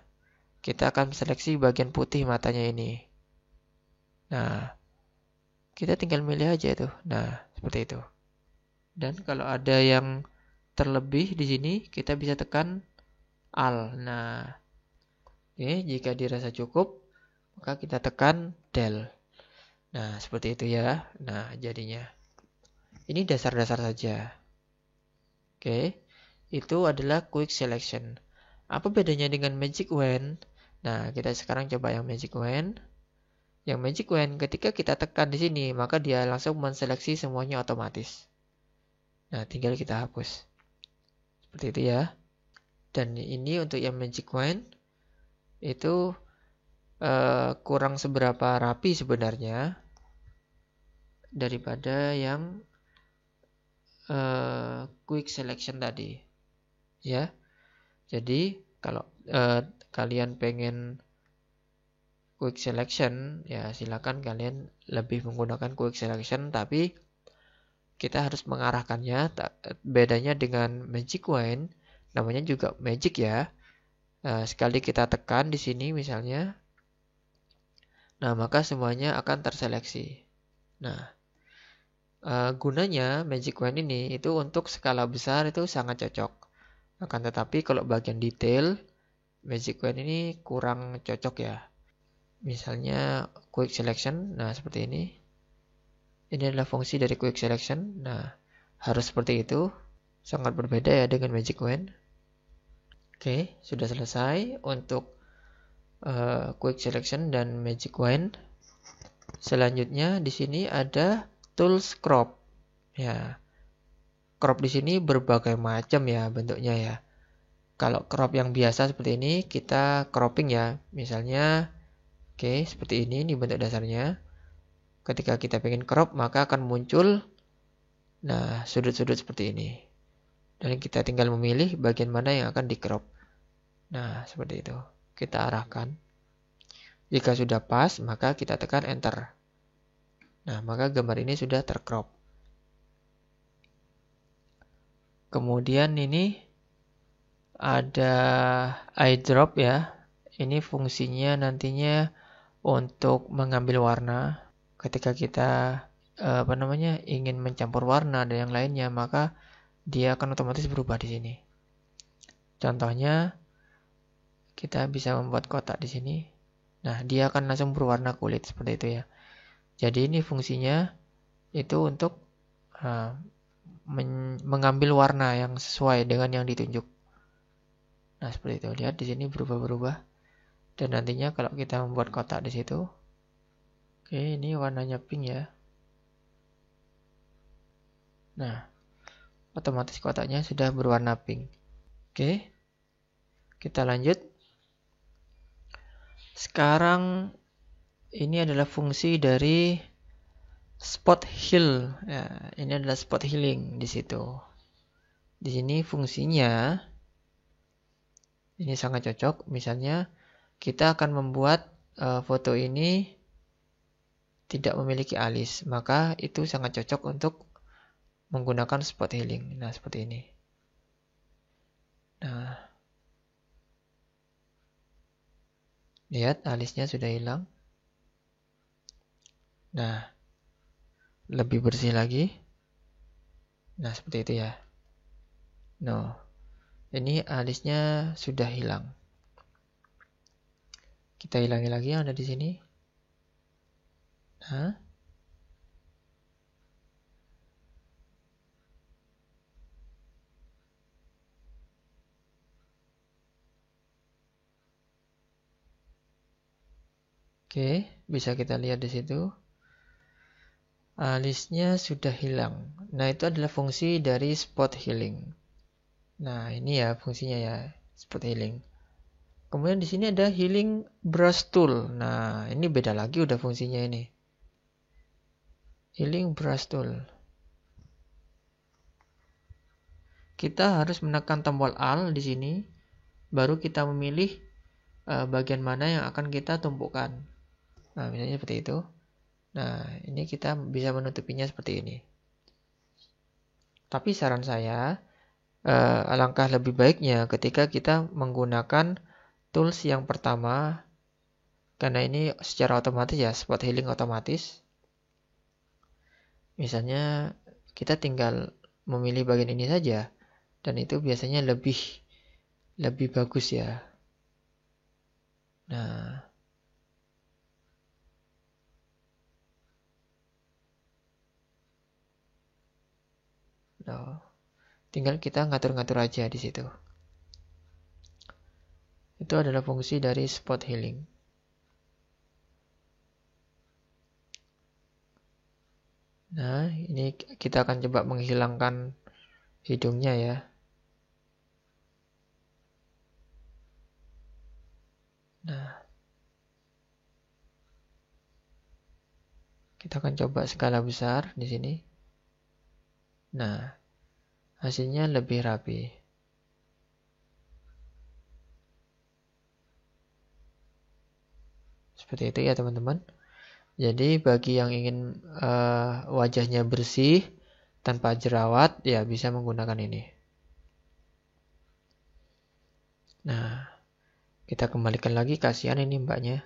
[SPEAKER 1] kita akan seleksi bagian putih matanya ini. Nah, kita tinggal milih aja tuh. Nah, seperti itu. Dan kalau ada yang terlebih di sini, kita bisa tekan Alt. Nah, oke, jika dirasa cukup, maka kita tekan Del. Nah, seperti itu ya. Nah, jadinya. Ini dasar-dasar saja. Oke, itu adalah Quick Selection. Apa bedanya dengan Magic Wand? Nah, kita sekarang coba yang Magic Wand. Yang Magic Wand, ketika kita tekan di sini, maka dia langsung menseleksi semuanya otomatis. Nah, tinggal kita hapus. Seperti itu ya. Dan ini untuk yang Magic Wand, itu kurang seberapa rapi sebenarnya daripada yang Quick Selection tadi. Ya, jadi kalau kalian pengen Quick Selection, ya silakan kalian lebih menggunakan Quick Selection, tapi kita harus mengarahkannya. Bedanya dengan Magic Wand, namanya juga Magic ya. Sekali kita tekan di sini misalnya, nah maka semuanya akan terseleksi. Nah, gunanya Magic Wand ini itu untuk skala besar itu sangat cocok. Akan tetapi kalau bagian detail, Magic Wand ini kurang cocok ya. Misalnya Quick Selection, nah seperti ini. Ini adalah fungsi dari Quick Selection. Nah, harus seperti itu. Sangat berbeda ya dengan Magic Wand. Oke, sudah selesai untuk Quick Selection dan Magic Wand. Selanjutnya di sini ada Tools Crop. Ya, crop di sini berbagai macam ya bentuknya ya. Kalau crop yang biasa seperti ini kita cropping ya. Misalnya, oke, seperti ini bentuk dasarnya. Ketika kita pengen crop maka akan muncul sudut-sudut seperti ini. Dan kita tinggal memilih bagian mana yang akan di crop. Nah, seperti itu. Kita arahkan. Jika sudah pas, maka kita tekan enter. Nah, maka gambar ini sudah tercrop. Kemudian ini ada eyedrop ya. Ini fungsinya nantinya untuk mengambil warna. Ketika kita ingin mencampur warna dan yang lainnya, maka dia akan otomatis berubah di sini. Contohnya, kita bisa membuat kotak di sini. Nah, dia akan langsung berwarna kulit seperti itu ya. Jadi ini fungsinya itu untuk mengambil warna yang sesuai dengan yang ditunjuk. Nah, seperti itu. Lihat di sini berubah-berubah. Dan nantinya kalau kita membuat kotak di situ, oke, ini warnanya pink ya. Nah, otomatis kotaknya sudah berwarna pink. Oke, kita lanjut. Sekarang ini adalah fungsi dari spot heal. Ya, ini adalah spot healing di situ. Di sini fungsinya ini sangat cocok. Misalnya kita akan membuat foto ini tidak memiliki alis, maka itu sangat cocok untuk menggunakan spot healing. Nah, seperti ini. Nah, lihat alisnya sudah hilang. Nah, lebih bersih lagi. Nah, seperti itu ya. No, ini alisnya sudah hilang. Kita hilangi lagi yang ada di sini. Nah, oke, bisa kita lihat di situ. Alisnya sudah hilang. Nah, itu adalah fungsi dari spot healing. Nah, ini ya fungsinya ya, spot healing. Kemudian di sini ada healing brush tool. Nah, ini beda lagi udah fungsinya ini. Healing brush tool. Kita harus menekan tombol Alt di sini. baru kita memilih bagian mana yang akan kita tumpukan. Nah, misalnya seperti itu. Nah, ini kita bisa menutupinya seperti ini. Tapi saran saya, alangkah lebih baiknya ketika kita menggunakan tools yang pertama, karena ini secara otomatis ya, spot healing otomatis. Misalnya kita tinggal memilih bagian ini saja, dan itu biasanya lebih bagus ya. Nah, tinggal kita ngatur-ngatur aja di situ. Itu adalah fungsi dari spot healing. Nah, ini kita akan coba menghilangkan hidungnya ya. Nah, kita akan coba skala besar di sini. Nah, hasilnya lebih rapi. Seperti itu ya teman-teman. Jadi bagi yang ingin wajahnya bersih tanpa jerawat, ya bisa menggunakan ini. Nah, kita kembalikan lagi, kasihan ini mbaknya.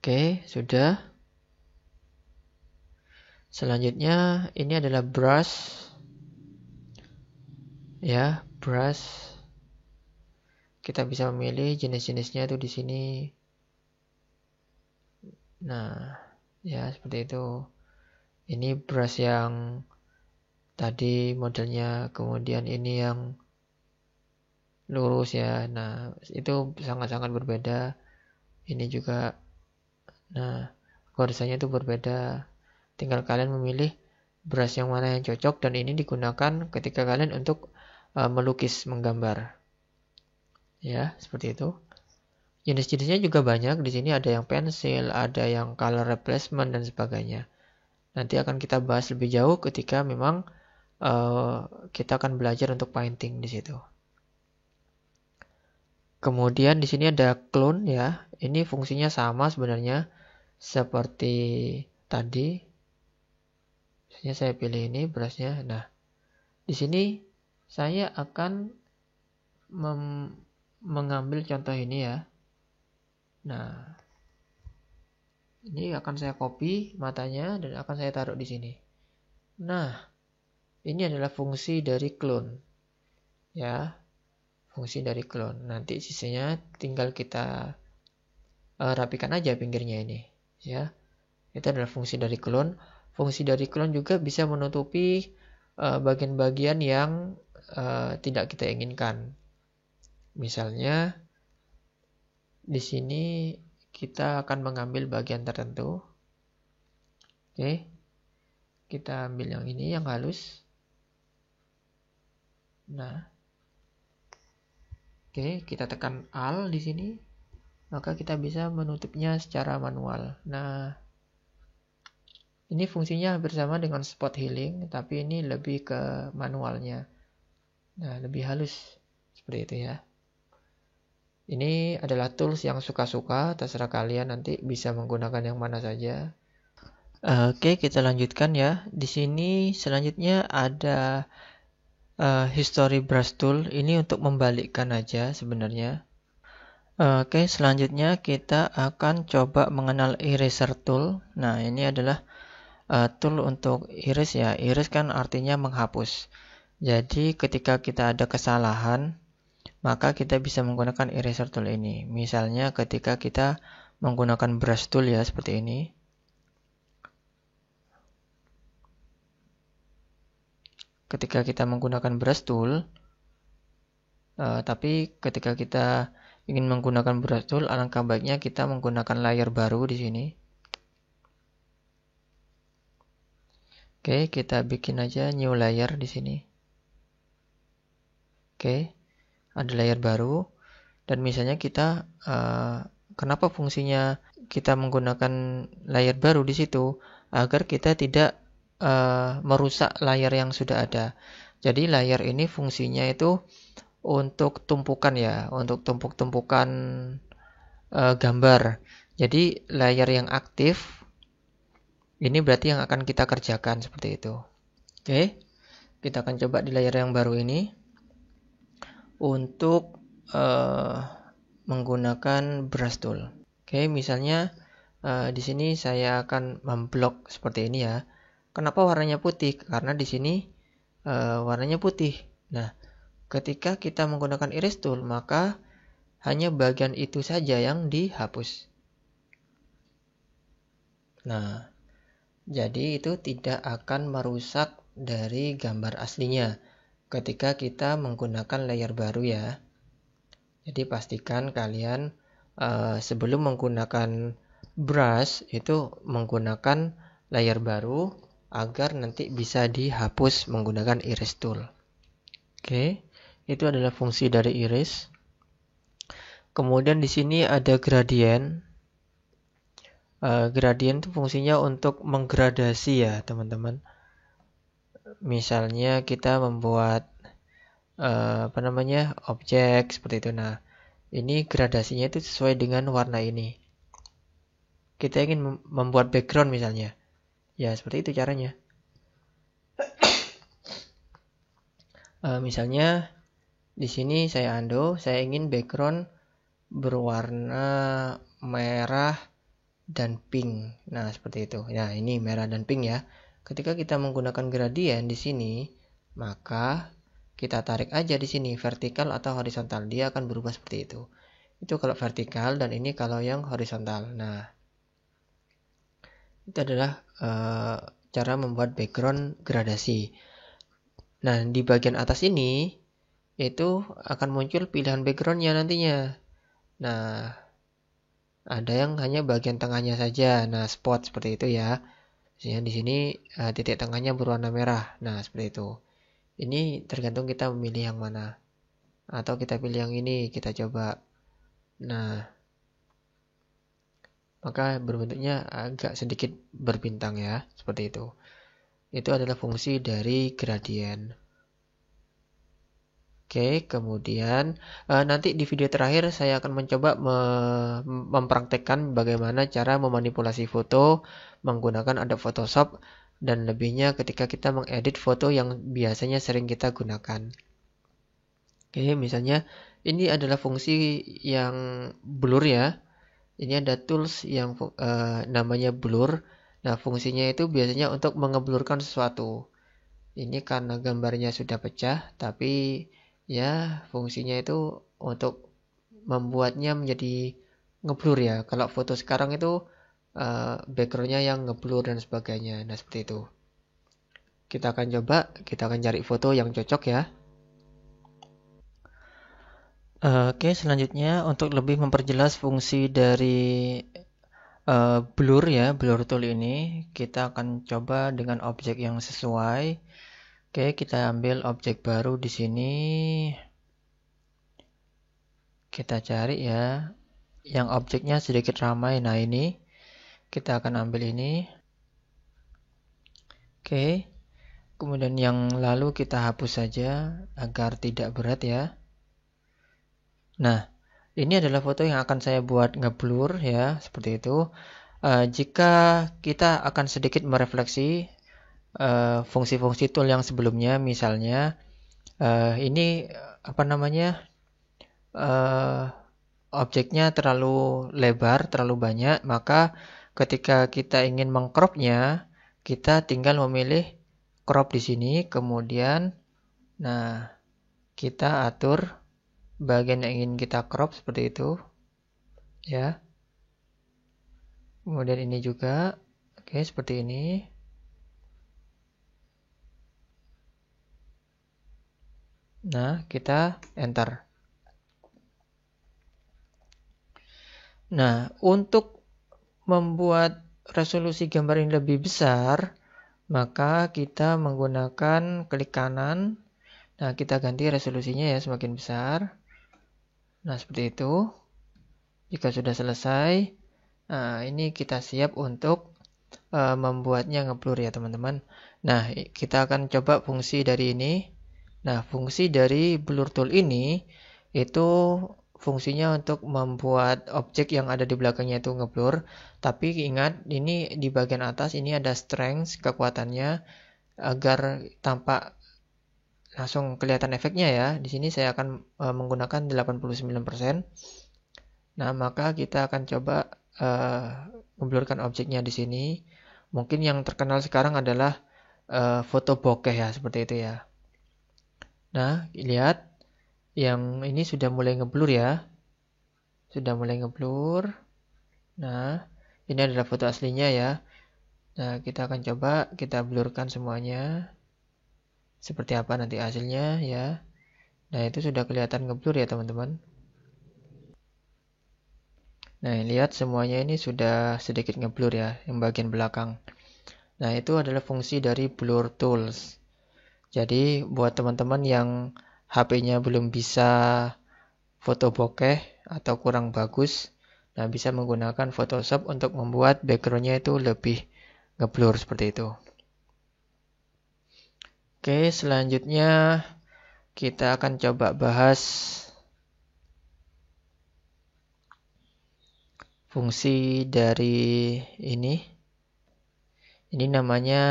[SPEAKER 1] Oke, sudah. Selanjutnya ini adalah brush. Ya, brush. Kita bisa memilih jenis-jenisnya itu di sini. Nah, ya seperti itu. Ini brush yang tadi modelnya, kemudian ini yang lurus ya. Nah, itu sangat-sangat berbeda. Ini juga, nah, gorsanya itu berbeda. Tinggal kalian memilih brush yang mana yang cocok, dan ini digunakan ketika kalian untuk melukis, menggambar. Ya, seperti itu. Jenis-jenisnya juga banyak. Di sini ada yang pensil, ada yang color replacement dan sebagainya. Nanti akan kita bahas lebih jauh ketika memang kita akan belajar untuk painting di situ. Kemudian di sini ada clone ya. Ini fungsinya sama sebenarnya seperti tadi. Misalnya saya pilih ini brushnya. Nah, di sini saya akan mengambil contoh ini ya. Nah, ini akan saya copy matanya dan akan saya taruh di sini. Nah, ini adalah fungsi dari clone. Ya, fungsi dari clone. Nanti sisanya tinggal kita rapikan aja pinggirnya ini. Ya, itu adalah fungsi dari clone. Fungsi dari clone juga bisa menutupi bagian-bagian yang tidak kita inginkan. Misalnya di sini kita akan mengambil bagian tertentu. Oke. Kita ambil yang ini yang halus. Nah. Oke, kita tekan Alt di sini. Maka kita bisa menutupnya secara manual. Nah, ini fungsinya hampir sama dengan spot healing, tapi ini lebih ke manualnya. Nah, lebih halus. Seperti itu ya. Ini adalah tools yang suka-suka, terserah kalian nanti bisa menggunakan yang mana saja. Oke, kita lanjutkan ya. Di sini selanjutnya ada history brush tool. Ini untuk membalikkan aja sebenarnya. Oke, selanjutnya kita akan coba mengenal eraser tool. Nah, ini adalah tool untuk iris ya. Iris kan artinya menghapus. Jadi ketika kita ada kesalahan, maka kita bisa menggunakan eraser tool ini. Misalnya ketika kita menggunakan brush tool ya, seperti ini. Ketika kita menggunakan brush tool, tapi ketika kita ingin menggunakan brush tool, alangkah baiknya kita menggunakan layer baru di sini. Oke, kita bikin aja new layer di sini. Oke, ada layer baru. Dan misalnya kita, kenapa fungsinya kita menggunakan layer baru di situ? Agar kita tidak merusak layer yang sudah ada. Jadi layer ini fungsinya itu untuk tumpukan ya, untuk tumpuk-tumpukan gambar. Jadi layer yang aktif ini berarti yang akan kita kerjakan seperti itu. Oke, kita akan coba di layer yang baru ini untuk menggunakan brush tool. Oke, misalnya di sini saya akan memblok seperti ini ya. Kenapa warnanya putih? Karena di sini warnanya putih. Nah, ketika kita menggunakan erase tool, maka hanya bagian itu saja yang dihapus. Nah, jadi itu tidak akan merusak dari gambar aslinya ketika kita menggunakan layer baru ya. Jadi pastikan kalian sebelum menggunakan brush itu menggunakan layer baru agar nanti bisa dihapus menggunakan erase tool. Oke, itu adalah fungsi dari erase. Kemudian di sini ada gradient. Gradient itu fungsinya untuk menggradasi ya teman-teman. Misalnya kita membuat objek seperti itu. Nah, ini gradasinya itu sesuai dengan warna ini. Kita ingin membuat background misalnya. Ya, seperti itu caranya. Misalnya di sini saya undo, saya ingin background berwarna merah dan pink. Nah, seperti itu. Nah, ini merah dan pink ya. Ketika kita menggunakan gradient di sini, maka kita tarik aja di sini vertikal atau horizontal. Dia akan berubah seperti itu. Itu kalau vertikal dan ini kalau yang horizontal. Nah, itu adalah cara membuat background gradasi. Nah, di bagian atas ini itu akan muncul pilihan backgroundnya nantinya. Nah, ada yang hanya bagian tengahnya saja. Nah, spot seperti itu ya. Misalnya di sini titik tengahnya berwarna merah. Nah, seperti itu. Ini tergantung kita memilih yang mana. Atau kita pilih yang ini, kita coba. Nah, maka berbentuknya agak sedikit berbintang ya, seperti itu. Itu adalah fungsi dari gradient. Oke, kemudian nanti di video terakhir saya akan mencoba mempraktekkan bagaimana cara memanipulasi foto menggunakan Adobe Photoshop dan lebihnya ketika kita mengedit foto yang biasanya sering kita gunakan. Oke, misalnya ini adalah fungsi yang blur ya. Ini ada tools yang namanya blur. Nah, fungsinya itu biasanya untuk mengeblurkan sesuatu. Ini karena gambarnya sudah pecah, tapi ya fungsinya itu untuk membuatnya menjadi ngeblur ya. Kalau foto sekarang itu backgroundnya yang ngeblur dan sebagainya. Nah, seperti itu. Kita akan coba, kita akan cari foto yang cocok ya. Oke, selanjutnya untuk lebih memperjelas fungsi dari blur ya, blur tool ini, kita akan coba dengan objek yang sesuai. Oke, kita ambil objek baru di sini. Kita cari ya, yang objeknya sedikit ramai. Nah, ini kita akan ambil ini. Oke, kemudian yang lalu kita hapus saja agar tidak berat ya. Nah, ini adalah foto yang akan saya buat ngeblur ya, seperti itu. Jika kita akan sedikit merefleksi fungsi-fungsi tool yang sebelumnya, misalnya ini objeknya terlalu lebar, terlalu banyak, maka ketika kita ingin mengcropnya, kita tinggal memilih crop di sini, kemudian, nah kita atur bagian yang ingin kita crop seperti itu ya. Kemudian ini juga oke, seperti ini. Nah, kita enter. Nah, untuk membuat resolusi gambar ini lebih besar, maka kita menggunakan klik kanan. Nah, kita ganti resolusinya ya semakin besar. Nah, seperti itu. Jika sudah selesai, nah, ini kita siap untuk membuatnya ngeblur ya teman-teman. Nah, kita akan coba fungsi dari ini. Nah, fungsi dari blur tool ini itu fungsinya untuk membuat objek yang ada di belakangnya itu ngeblur. Tapi ingat, ini di bagian atas ini ada strength kekuatannya agar tampak langsung kelihatan efeknya ya. Di sini saya akan menggunakan 89%. Nah, maka kita akan coba ngeblurkan objeknya di sini. Mungkin yang terkenal sekarang adalah foto bokeh ya, seperti itu ya. Nah, lihat yang ini sudah mulai ngeblur ya. Sudah mulai ngeblur. Nah, ini adalah foto aslinya ya. Nah, kita akan coba kita blurkan semuanya. Seperti apa nanti hasilnya ya. Nah, itu sudah kelihatan ngeblur ya, teman-teman. Nah, lihat semuanya ini sudah sedikit ngeblur ya, yang bagian belakang. Nah, itu adalah fungsi dari blur tools. Jadi, buat teman-teman yang HP-nya belum bisa foto bokeh atau kurang bagus, nah bisa menggunakan Photoshop untuk membuat backgroundnya itu lebih ngeblur seperti itu. Oke, selanjutnya kita akan coba bahas fungsi dari ini. Ini namanya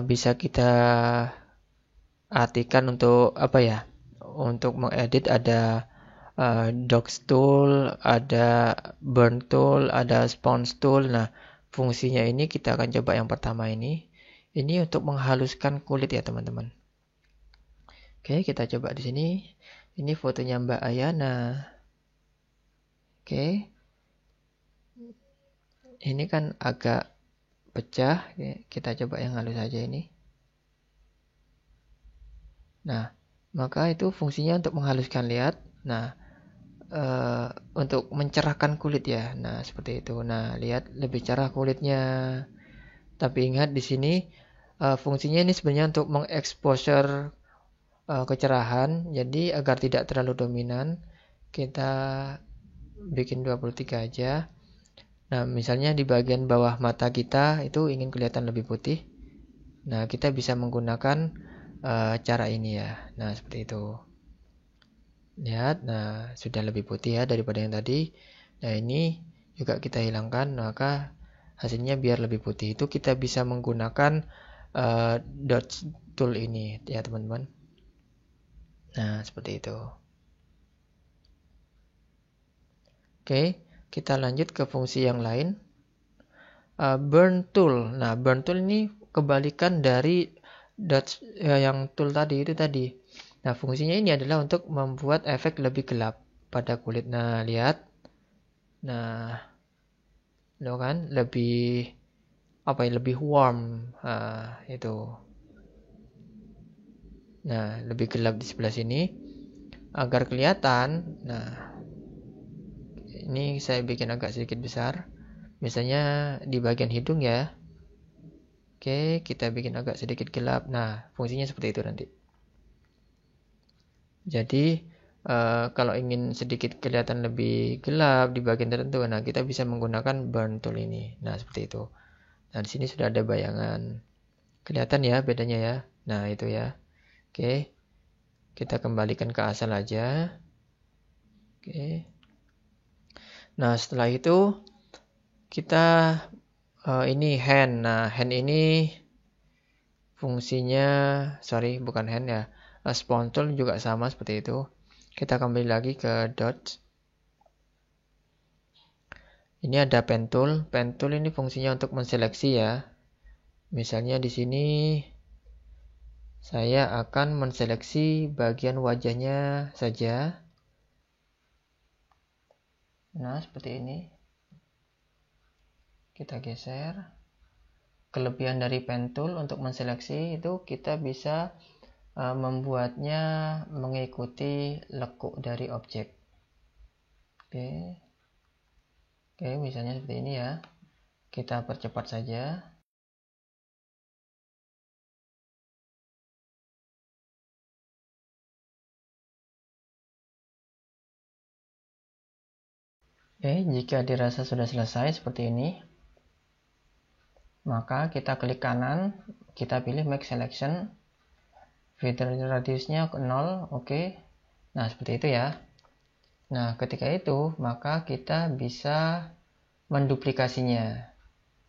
[SPEAKER 1] bisa kita artikan untuk apa ya? Untuk mengedit ada dogs tool, ada burn tool, ada sponge tool. Nah, fungsinya ini kita akan coba yang pertama ini. Ini untuk menghaluskan kulit ya, teman-teman. Oke, kita coba di sini. Ini fotonya Mbak Ayana. Oke. Ini kan agak pecah. Oke, kita coba yang halus saja ini. Nah, maka itu fungsinya untuk menghaluskan, lihat. Nah, untuk mencerahkan kulit ya. Nah, seperti itu. Nah, lihat lebih cerah kulitnya. Tapi ingat di sini fungsinya ini sebenarnya untuk mengeksposur kecerahan. Jadi agar tidak terlalu dominan, kita bikin 23 aja. Nah, misalnya di bagian bawah mata kita itu ingin kelihatan lebih putih. Nah, kita bisa menggunakan cara ini ya. Nah, seperti itu. Lihat, nah sudah lebih putih ya daripada yang tadi. Nah, ini juga kita hilangkan, maka hasilnya biar lebih putih. Itu kita bisa menggunakan dot tool ini ya, teman-teman. Nah, seperti itu. Oke, kita lanjut ke fungsi yang lain. Burn tool. Nah, burn tool ini kebalikan dari dot yang tool tadi itu tadi. Nah, fungsinya ini adalah untuk membuat efek lebih gelap pada kulit. Nah, lihat. Nah, lo kan lebih apa ya, lebih warm. Itu. Nah, lebih gelap di sebelah sini agar kelihatan. Nah, ini saya bikin agak sedikit besar. Misalnya di bagian hidung ya. Oke, kita bikin agak sedikit gelap. Nah, fungsinya seperti itu nanti. Jadi kalau ingin sedikit kelihatan lebih gelap di bagian tertentu, nah kita bisa menggunakan burn tool ini. Nah, seperti itu. Nah, di sini sudah ada bayangan. Kelihatan ya bedanya ya. Nah, itu ya. Oke. Kita kembalikan ke asal aja. Oke. Nah, setelah itu kita ini hand. Nah, hand ini fungsinya, sorry, bukan hand ya. Spawn tool juga sama seperti itu. Kita kembali lagi ke dot. Ini ada pen tool. Pen tool ini fungsinya untuk menseleksi ya. Misalnya di sini saya akan menseleksi bagian wajahnya saja. Nah, seperti ini. Kita geser. Kelebihan dari pen tool untuk menseleksi itu kita bisa membuatnya mengikuti lekuk dari objek. Oke. Oke, misalnya seperti ini ya. Kita percepat saja. Oke, jika dirasa sudah selesai seperti ini, maka kita klik kanan, kita pilih Make Selection, feeder radiusnya 0, oke. Nah, seperti itu ya. Nah, ketika itu, maka kita bisa menduplikasinya.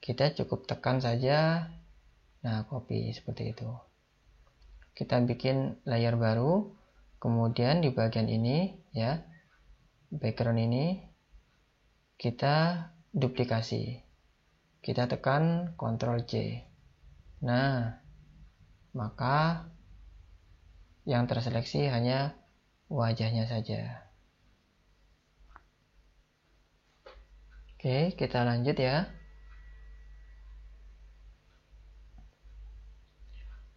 [SPEAKER 1] Kita cukup tekan saja, nah copy seperti itu. Kita bikin layer baru, kemudian di bagian ini, ya, background ini, kita duplikasi. Kita tekan Ctrl C. Nah, maka yang terseleksi hanya wajahnya saja. Oke, kita lanjut ya.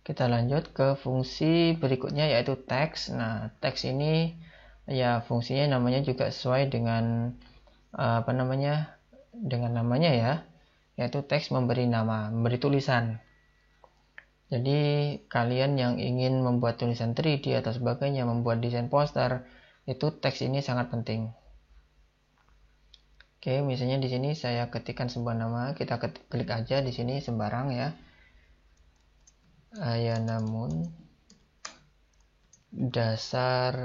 [SPEAKER 1] Kita lanjut ke fungsi berikutnya yaitu teks. Nah, teks ini ya fungsinya namanya juga sesuai dengan dengan namanya ya, yaitu teks memberi nama, memberi tulisan. Jadi kalian yang ingin membuat tulisan 3D atau sebagainya, membuat desain poster, itu teks ini sangat penting. Oke, misalnya di sini saya ketikkan sebuah nama, kita klik aja di sini sembarang ya. Namun dasar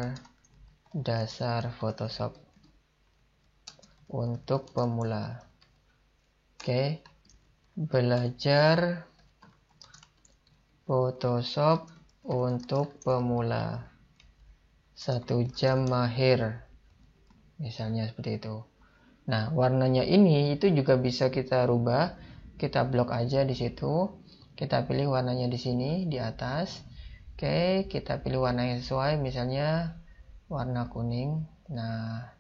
[SPEAKER 1] Photoshop untuk pemula. Oke, belajar Photoshop untuk pemula 1 jam mahir, misalnya seperti itu. Nah, warnanya ini itu juga bisa kita rubah. Kita blok aja di situ. Kita pilih warnanya di sini di atas. Oke, kita pilih warna yang sesuai, misalnya warna kuning. Nah,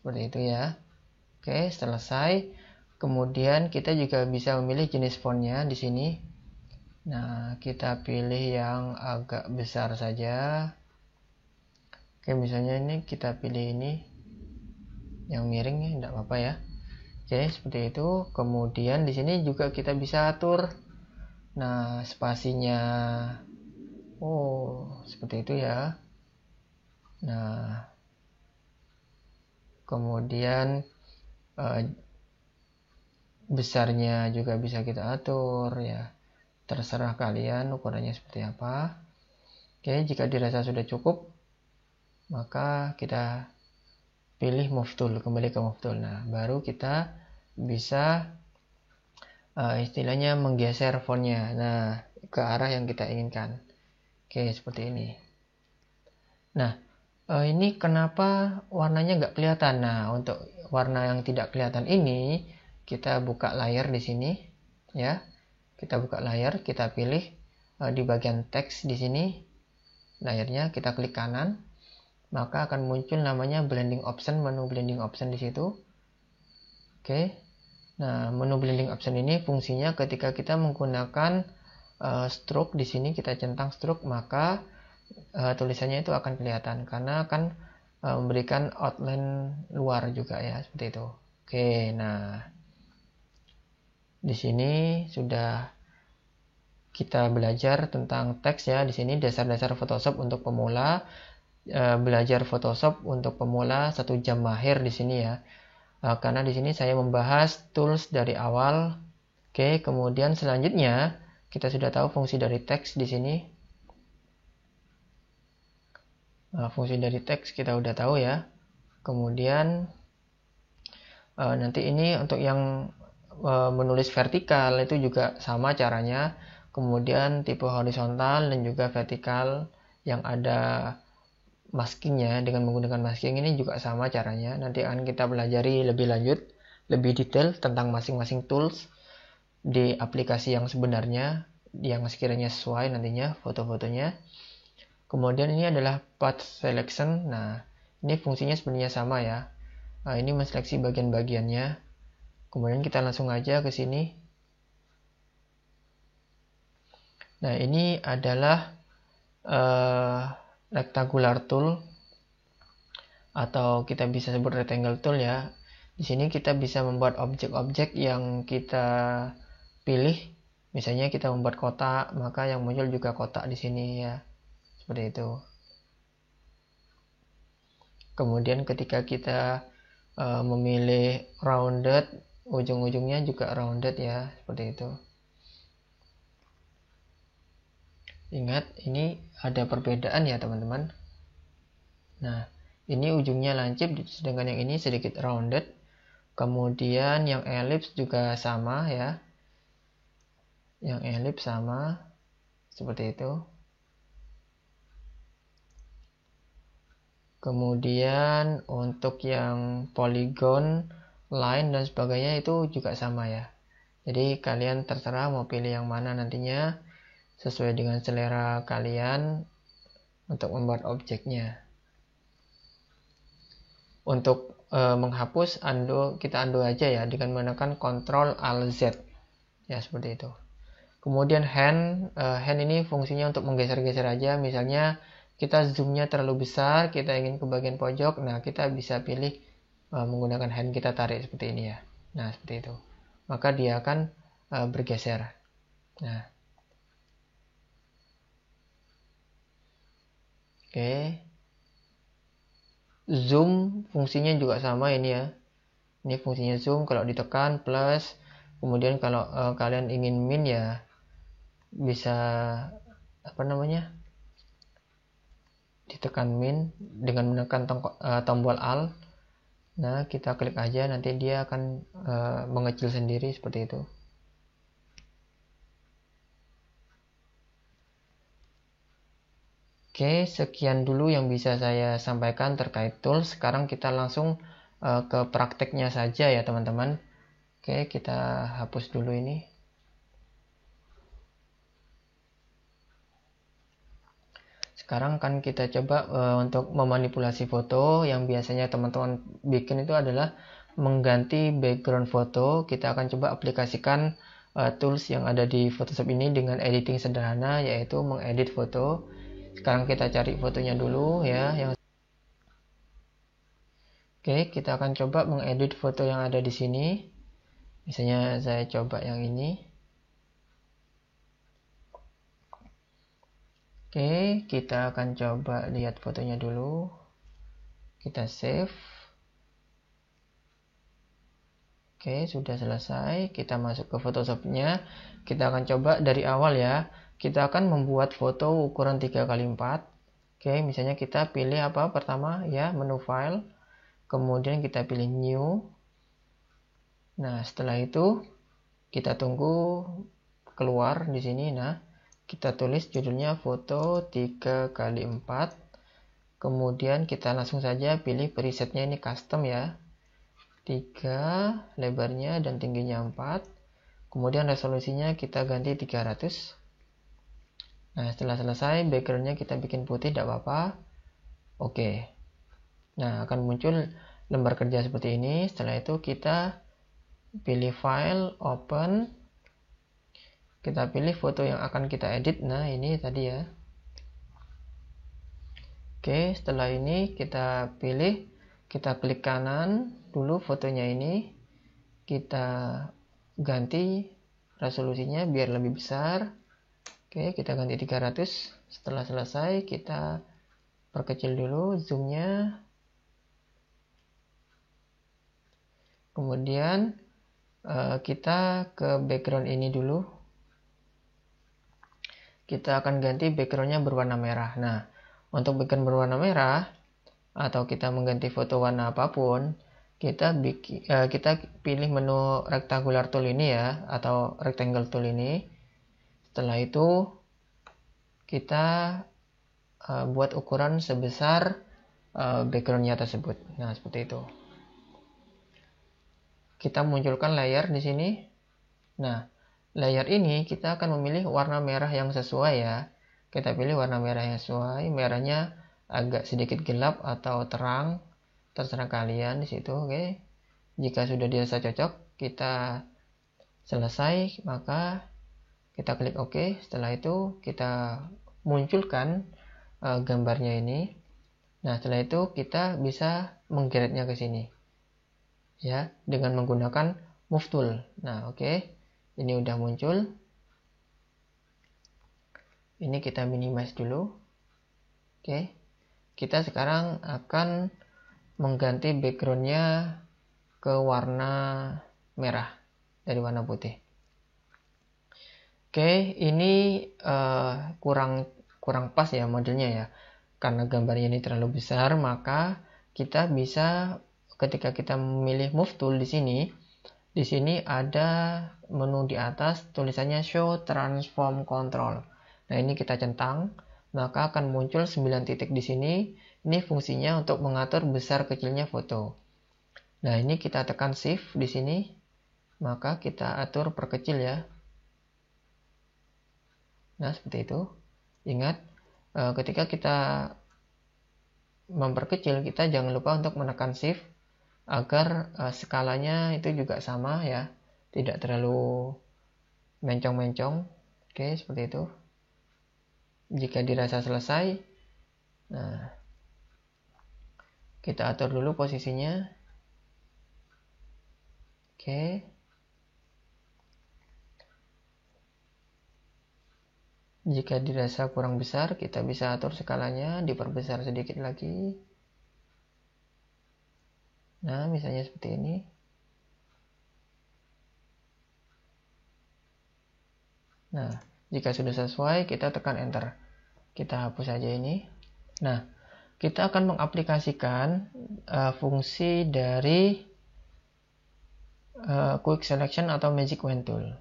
[SPEAKER 1] seperti itu ya. Oke, selesai. Kemudian kita juga bisa memilih jenis fontnya di sini. Nah, kita pilih yang agak besar saja. Oke, misalnya ini kita pilih ini yang miring ya, tidak apa-apa ya. Oke, seperti itu. Kemudian di sini juga kita bisa atur. Nah, spasinya. Oh, seperti itu ya. Nah, kemudian besarnya juga bisa kita atur ya. Terserah kalian ukurannya seperti apa. Oke, jika dirasa sudah cukup, maka kita pilih move tool, kembali ke move tool. Nah, baru kita bisa istilahnya menggeser fontnya, nah, ke arah yang kita inginkan. Oke, seperti ini. Nah, ini kenapa warnanya nggak kelihatan? Nah, untuk warna yang tidak kelihatan ini, kita buka layar di sini, ya. Kita buka layar, kita pilih di bagian teks di sini, layarnya kita klik kanan, maka akan muncul namanya blending option, menu blending option di situ. Oke. Nah, menu blending option ini fungsinya ketika kita menggunakan stroke di sini, kita centang stroke, maka tulisannya itu akan kelihatan karena akan memberikan outline luar juga ya, seperti itu. Oke, nah di sini sudah kita belajar tentang teks ya. Di sini dasar-dasar Photoshop untuk pemula, belajar Photoshop untuk pemula 1 jam mahir di sini ya. Karena di sini saya membahas tools dari awal. Oke, kemudian selanjutnya kita sudah tahu fungsi dari teks di sini. Fungsi dari teks kita udah tahu ya. Kemudian nanti ini untuk yang menulis vertikal itu juga sama caranya. Kemudian tipe horizontal dan juga vertikal yang ada maskingnya, dengan menggunakan masking ini juga sama caranya. Nanti akan kita pelajari lebih lanjut, lebih detail tentang masing-masing tools di aplikasi yang sebenarnya, yang sekiranya sesuai nantinya foto-fotonya. Kemudian ini adalah path selection. Nah, ini fungsinya sebenarnya sama ya. Ini menseleksi bagian-bagiannya. Kemudian kita langsung aja ke sini. Nah, ini adalah rectangular tool atau kita bisa sebut rectangle tool ya. Di sini kita bisa membuat objek-objek yang kita pilih. Misalnya kita membuat kotak, maka yang muncul juga kotak di sini ya. Seperti itu. Kemudian ketika kita memilih rounded, ujung-ujungnya juga rounded ya, seperti itu. Ingat, ini ada perbedaan ya teman-teman. Nah, ini ujungnya lancip, sedangkan yang ini sedikit rounded. Kemudian yang ellipse juga sama ya. Yang ellipse sama, seperti itu. Kemudian untuk yang polygon, line dan sebagainya itu juga sama ya. Jadi kalian terserah mau pilih yang mana nantinya sesuai dengan selera kalian untuk membuat objeknya. Untuk menghapus kita undo aja ya dengan menekan Ctrl Alt Z ya, seperti itu. Kemudian hand ini fungsinya untuk menggeser-geser aja. Misalnya kita zoomnya terlalu besar, kita ingin ke bagian pojok, nah kita bisa pilih menggunakan hand, kita tarik seperti ini ya. Nah, seperti itu. Maka dia akan bergeser. Nah, oke. Zoom fungsinya juga sama ini ya. Ini fungsinya zoom, kalau ditekan plus, kemudian kalau kalian ingin min ya bisa ditekan min dengan menekan tombol Alt. Nah, kita klik aja, nanti dia akan mengecil sendiri seperti itu. Oke, sekian dulu yang bisa saya sampaikan terkait tools. Sekarang kita langsung ke prakteknya saja ya teman-teman. Oke, kita hapus dulu ini. Sekarang kan kita coba untuk memanipulasi foto. Yang biasanya teman-teman bikin itu adalah mengganti background foto. Kita akan coba aplikasikan tools yang ada di Photoshop ini dengan editing sederhana, yaitu mengedit foto. Sekarang kita cari fotonya dulu ya. Oke, kita akan coba mengedit foto yang ada di sini. Misalnya saya coba yang ini. Oke, kita akan coba lihat fotonya dulu. Kita save. Oke, sudah selesai. Kita masuk ke Photoshop-nya. Kita akan coba dari awal ya. Kita akan membuat foto ukuran 3x4. Oke, misalnya kita pilih apa pertama ya, menu file. Kemudian kita pilih new. Nah, setelah itu kita tunggu keluar di sini. Nah, kita tulis judulnya foto 3x4. Kemudian kita langsung saja pilih presetnya, ini custom ya. 3, lebarnya dan tingginya 4. Kemudian resolusinya kita ganti 300. Nah, setelah selesai backgroundnya kita bikin putih, tidak apa-apa. Oke. Nah, akan muncul lembar kerja seperti ini. Setelah itu kita pilih file, open. Kita pilih foto yang akan kita edit. Nah, ini tadi ya. Oke, setelah ini kita pilih, kita klik kanan dulu fotonya ini. Kita ganti resolusinya biar lebih besar. Oke, kita ganti 300. Setelah selesai, kita perkecil dulu zoomnya. Kemudian kita ke background ini dulu. Kita akan ganti backgroundnya berwarna merah. Nah, untuk background berwarna merah atau kita mengganti foto warna apapun, kita pilih menu rectangular tool ini ya, atau rectangle tool ini. Setelah itu kita buat ukuran sebesar backgroundnya tersebut. Nah, seperti itu. Kita munculkan layer di sini. Nah, layer ini kita akan memilih warna merah yang sesuai ya. Kita pilih warna merah yang sesuai. Merahnya agak sedikit gelap atau terang, terserah kalian di situ. Oke. Jika sudah dirasa cocok, kita selesai, maka kita klik OK. Setelah itu kita munculkan gambarnya ini. Nah, setelah itu kita bisa menggeraknya ke sini ya, dengan menggunakan move tool. Nah, oke. Ini udah muncul. Ini kita minimize dulu. Oke. Kita sekarang akan mengganti backgroundnya ke warna merah dari warna putih. Oke, ini kurang pas ya modelnya ya. Karena gambarnya ini terlalu besar, maka kita bisa ketika kita memilih move tool di sini ada menu di atas tulisannya show transform control. Nah, ini kita centang, maka akan muncul 9 titik di sini. Ini fungsinya untuk mengatur besar kecilnya foto. Nah, ini kita tekan shift di sini, maka kita atur perkecil ya. Nah, seperti itu. Ingat, ketika kita memperkecil, kita jangan lupa untuk menekan shift agar skalanya itu juga sama ya, tidak terlalu mencong-mencong. Oke, seperti itu. Jika dirasa selesai, nah kita atur dulu posisinya. Oke. Jika dirasa kurang besar, kita bisa atur skalanya, diperbesar sedikit lagi. Nah, misalnya seperti ini. Nah, jika sudah sesuai, kita tekan enter. Kita hapus saja ini. Nah, kita akan mengaplikasikan fungsi dari Quick Selection atau Magic Wand Tool.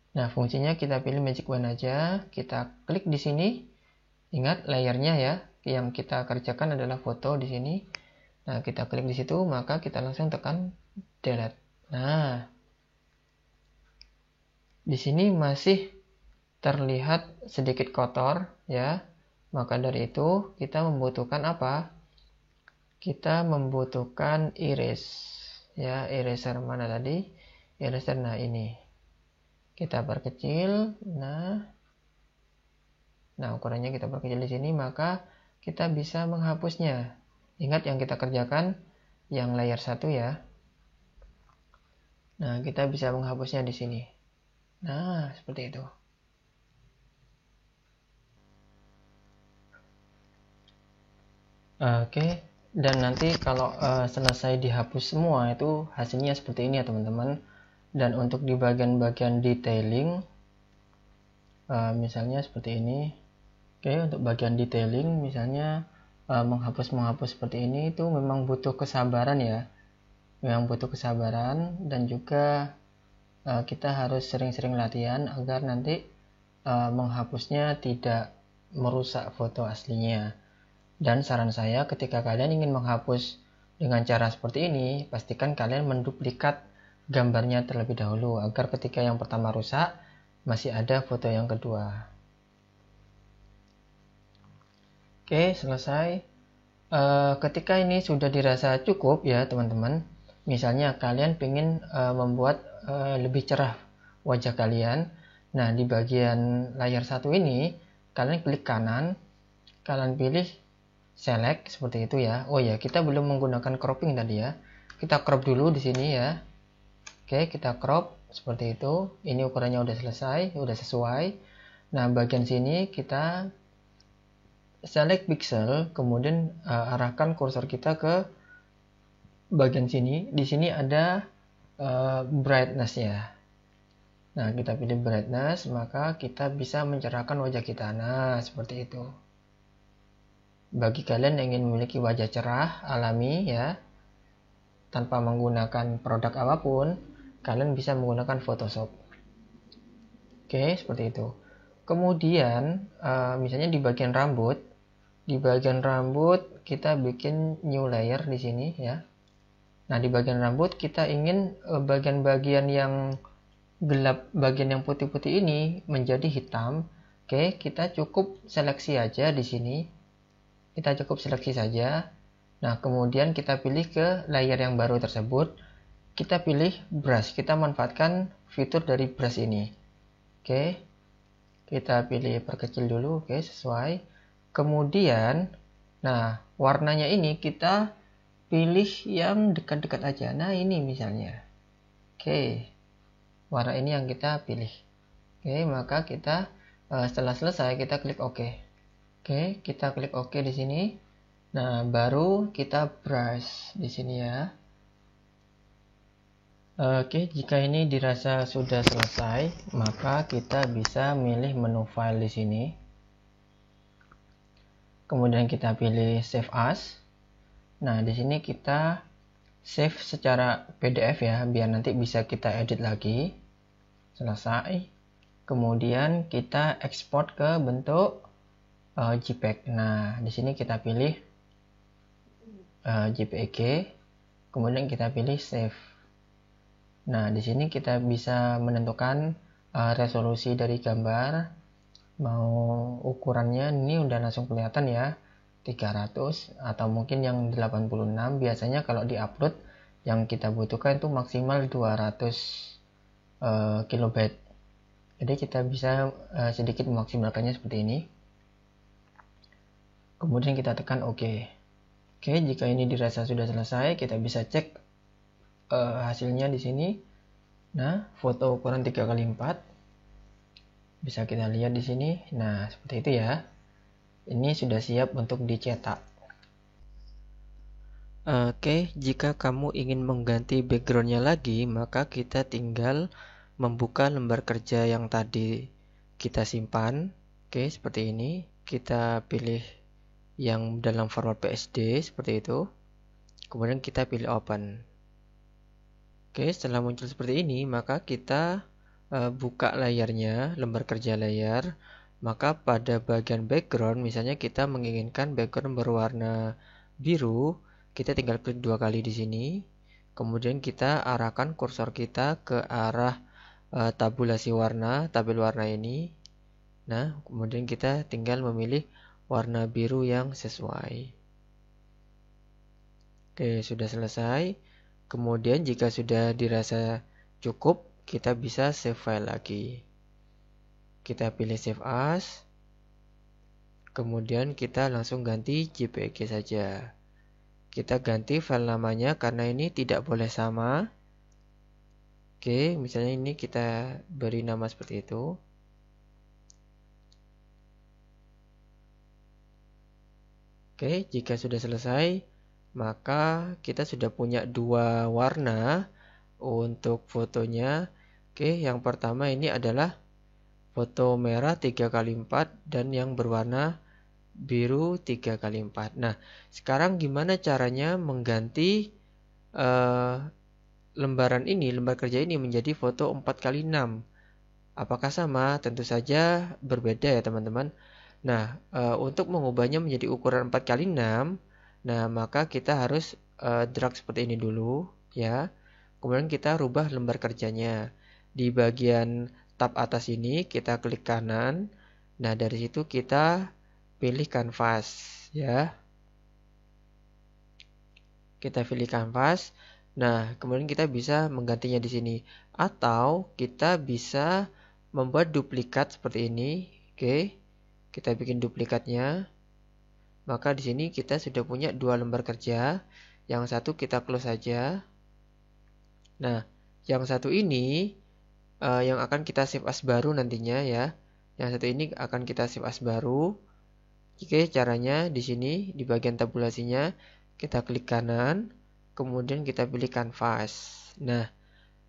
[SPEAKER 1] Nah, fungsinya kita pilih Magic Wand aja. Kita klik di sini. Ingat layernya ya, yang kita kerjakan adalah foto di sini. Nah, kita klik di situ, maka kita langsung tekan delete. Nah, di sini masih terlihat sedikit kotor ya. Maka dari itu kita membutuhkan apa? Kita membutuhkan erase. Ya, eraser mana tadi? Eraser, nah ini. Kita perkecil. Nah, ukurannya kita perkecil di sini, maka kita bisa menghapusnya. Ingat yang kita kerjakan yang layer 1 ya. Nah, kita bisa menghapusnya di sini. Nah, seperti itu. Oke, dan nanti kalau selesai dihapus semua itu hasilnya seperti ini ya teman-teman. Dan untuk di bagian-bagian detailing, misalnya seperti ini. Oke, untuk bagian detailing misalnya menghapus seperti ini itu memang butuh kesabaran ya. Memang butuh kesabaran dan juga kita harus sering-sering latihan agar nanti menghapusnya tidak merusak foto aslinya. Dan saran saya ketika kalian ingin menghapus dengan cara seperti ini, pastikan kalian menduplikat gambarnya terlebih dahulu agar ketika yang pertama rusak masih ada foto yang kedua. Oke, selesai. Ketika ini sudah dirasa cukup ya teman-teman, misalnya kalian ingin membuat lebih cerah wajah kalian. Nah, di bagian layar 1 ini kalian klik kanan, kalian pilih select seperti itu ya. Oh ya, kita belum menggunakan cropping tadi ya. Kita crop dulu di sini ya. Oke, kita crop seperti itu. Ini ukurannya udah selesai, udah sesuai. Nah, bagian sini kita select pixel, kemudian arahkan kursor kita ke bagian sini. Di sini ada brightness ya. Nah, kita pilih brightness, maka kita bisa mencerahkan wajah kita. Nah, seperti itu. Bagi kalian yang ingin memiliki wajah cerah, alami ya, tanpa menggunakan produk apapun, kalian bisa menggunakan Photoshop. Oke, seperti itu. Kemudian, misalnya di bagian rambut, kita bikin new layer di sini ya. Nah, di bagian rambut kita ingin bagian-bagian yang gelap, bagian yang putih-putih ini menjadi hitam. Oke, kita cukup seleksi aja di sini. Kita cukup seleksi saja. Nah, kemudian kita pilih ke layer yang baru tersebut. Kita pilih brush. Kita manfaatkan fitur dari brush ini. Oke. Kita pilih perkecil dulu. Oke, sesuai. Kemudian, nah, warnanya ini kita pilih yang dekat-dekat aja. Nah, ini misalnya. Oke. Warna ini yang kita pilih. Oke, maka kita setelah selesai kita klik OK. Oke, kita klik OK di sini. Nah, baru kita brush di sini ya. Oke, jika ini dirasa sudah selesai, maka kita bisa milih menu file di sini. Kemudian kita pilih Save As. Nah, di sini kita save secara PDF ya, biar nanti bisa kita edit lagi. Selesai. Kemudian kita ekspor ke bentuk JPEG. Nah, di sini kita pilih JPEG. Kemudian kita pilih Save. Nah, di sini kita bisa menentukan resolusi dari gambar. Mau ukurannya ini udah langsung kelihatan ya, 300 atau mungkin yang 86. Biasanya kalau diupload yang kita butuhkan itu maksimal 200 kilobyte. Jadi kita bisa sedikit memaksimalkannya seperti ini. Kemudian kita tekan OK. Oke, jika ini dirasa sudah selesai, kita bisa cek hasilnya di sini. Nah, foto ukuran 3x4 bisa kita lihat di sini. Nah, seperti itu ya. Ini sudah siap untuk dicetak. Oke, jika kamu ingin mengganti backgroundnya lagi, maka kita tinggal membuka lembar kerja yang tadi kita simpan. Oke, seperti ini. Kita pilih yang dalam format PSD seperti itu. Kemudian kita pilih Open. Oke, setelah muncul seperti ini, maka kita buka layarnya, lembar kerja layar. Maka pada bagian background, misalnya kita menginginkan background berwarna biru, kita tinggal klik 2 kali di sini. Kemudian kita arahkan kursor kita ke arah tabulasi warna, tabel warna ini. Nah, kemudian kita tinggal memilih warna biru yang sesuai. Oke, sudah selesai. Kemudian jika sudah dirasa cukup, kita bisa save file lagi. Kita pilih Save As. Kemudian kita langsung ganti JPG saja. Kita ganti file namanya karena ini tidak boleh sama. Oke, misalnya ini kita beri nama seperti itu. Oke, jika sudah selesai, maka kita sudah punya 2 warna untuk fotonya. Oke, yang pertama ini adalah foto merah 3x4 dan yang berwarna biru 3x4. Nah, sekarang gimana caranya mengganti lembar kerja ini menjadi foto 4x6? Apakah sama? Tentu saja berbeda ya teman-teman. Nah, untuk mengubahnya menjadi ukuran 4x6, nah maka kita harus drag seperti ini dulu ya. Kemudian kita rubah lembar kerjanya. Di bagian tab atas ini kita klik kanan. Nah, dari situ kita pilih kanvas ya. Kita pilih kanvas. Nah, kemudian kita bisa menggantinya di sini atau kita bisa membuat duplikat seperti ini. Oke. Kita bikin duplikatnya. Maka di sini kita sudah punya 2 lembar kerja. Yang satu kita close saja. Nah, yang satu ini yang akan kita save as baru nantinya ya. Yang satu ini akan kita save as baru. Oke, caranya di sini di bagian tabulasinya kita klik kanan, kemudian kita pilih kanvas. Nah,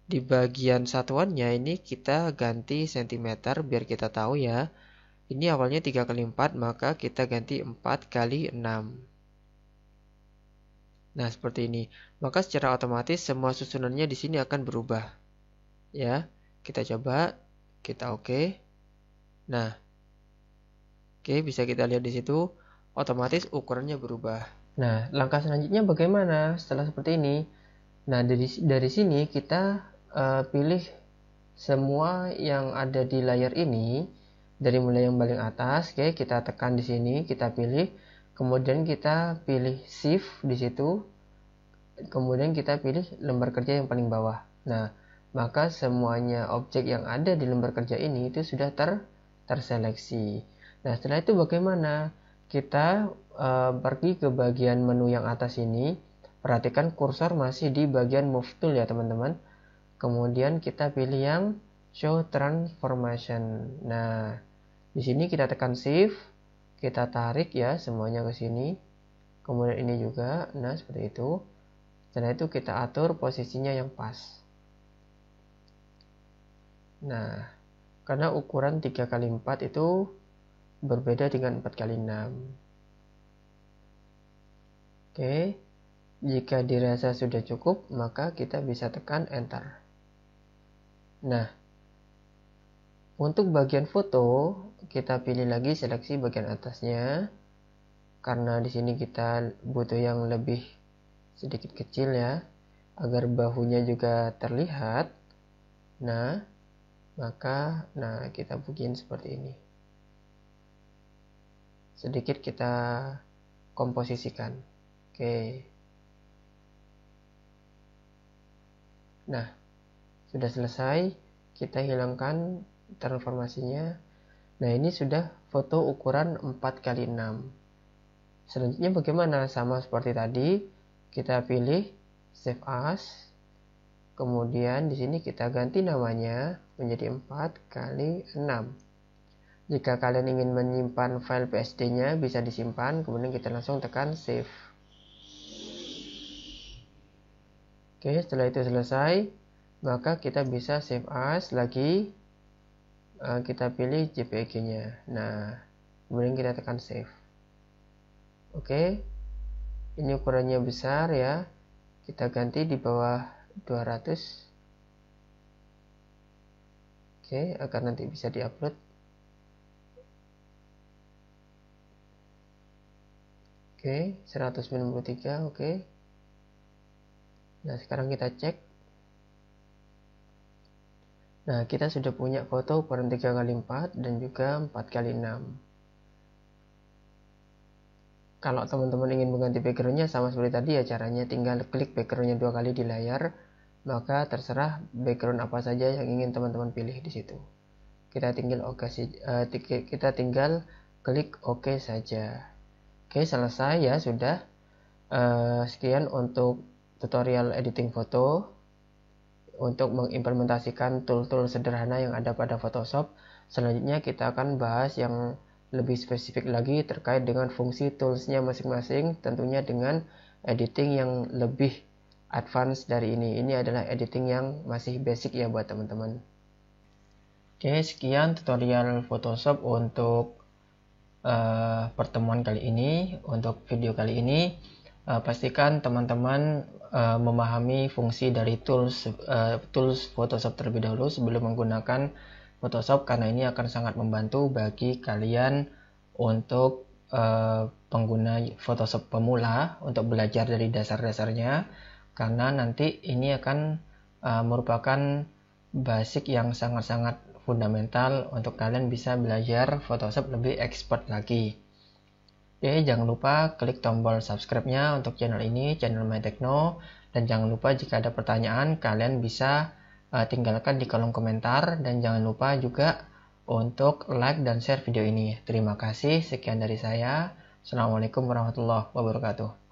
[SPEAKER 1] di bagian satuannya ini kita ganti cm biar kita tahu ya. Ini awalnya 3x4, maka kita ganti 4x6. Nah, seperti ini. Maka secara otomatis semua susunannya di sini akan berubah. Ya, kita coba, kita oke. Nah, oke, bisa kita lihat di situ otomatis ukurannya berubah. Nah, langkah selanjutnya bagaimana setelah seperti ini? Nah, dari sini kita pilih semua yang ada di layar ini. Dari mulai yang paling atas, oke, kita tekan di sini, kita pilih, kemudian kita pilih shift di situ, kemudian kita pilih lembar kerja yang paling bawah. Nah, maka semuanya objek yang ada di lembar kerja ini itu sudah terseleksi. Nah, setelah itu bagaimana? Kita pergi ke bagian menu yang atas ini. Perhatikan kursor masih di bagian move tool ya teman-teman. Kemudian kita pilih yang show transformation. Nah, di sini kita tekan shift, kita tarik ya semuanya ke sini. Kemudian ini juga, nah seperti itu. Setelah itu kita atur posisinya yang pas. Nah, karena ukuran 3x4 itu berbeda dengan 4x6. Oke, jika dirasa sudah cukup, maka kita bisa tekan enter. Nah, untuk bagian foto, kita pilih lagi seleksi bagian atasnya. Karena di sini kita butuh yang lebih sedikit kecil ya, agar bahunya juga terlihat. Nah, maka kita bikin seperti ini. Sedikit kita komposisikan. Oke. Nah, sudah selesai. Kita hilangkan transformasinya. Nah, ini sudah foto ukuran 4x6. Selanjutnya bagaimana? Sama seperti tadi, kita pilih Save As. Kemudian di sini kita ganti namanya menjadi 4x6. Jika kalian ingin menyimpan file PSD-nya, bisa disimpan, kemudian kita langsung tekan Save. Oke, setelah itu selesai, maka kita bisa Save As lagi. Kita pilih JPG-nya. Nah, kemudian kita tekan Save. Oke, ini ukurannya besar ya. Kita ganti di bawah 200. Oke, agar nanti bisa diupload. Oke, 193. Oke. Nah, sekarang kita cek. Nah, kita sudah punya foto ukuran 3x4 dan juga 4x6. Kalau teman-teman ingin mengganti backgroundnya sama seperti tadi ya, caranya tinggal klik backgroundnya 2 kali di layar, maka terserah background apa saja yang ingin teman-teman pilih di situ. Kita tinggal klik OK saja. Oke, selesai ya, sudah. Sekian untuk tutorial editing foto untuk mengimplementasikan tool-tool sederhana yang ada pada Photoshop. Selanjutnya kita akan bahas yang lebih spesifik lagi terkait dengan fungsi toolsnya masing-masing, tentunya dengan editing yang lebih advance dari ini. Ini adalah editing yang masih basic ya buat teman-teman. Oke, sekian tutorial Photoshop untuk pertemuan kali ini. Untuk video kali ini, pastikan teman-teman memahami fungsi dari tools Photoshop terlebih dahulu sebelum menggunakan Photoshop, karena ini akan sangat membantu bagi kalian untuk pengguna Photoshop pemula untuk belajar dari dasar-dasarnya, karena nanti ini akan merupakan basic yang sangat-sangat fundamental untuk kalian bisa belajar Photoshop lebih expert lagi. Oke, jangan lupa klik tombol subscribe-nya untuk channel ini, channel MyTechno, dan jangan lupa jika ada pertanyaan kalian bisa tinggalkan di kolom komentar, dan jangan lupa juga untuk like dan share video ini. Terima kasih, sekian dari saya. Assalamualaikum warahmatullahi wabarakatuh.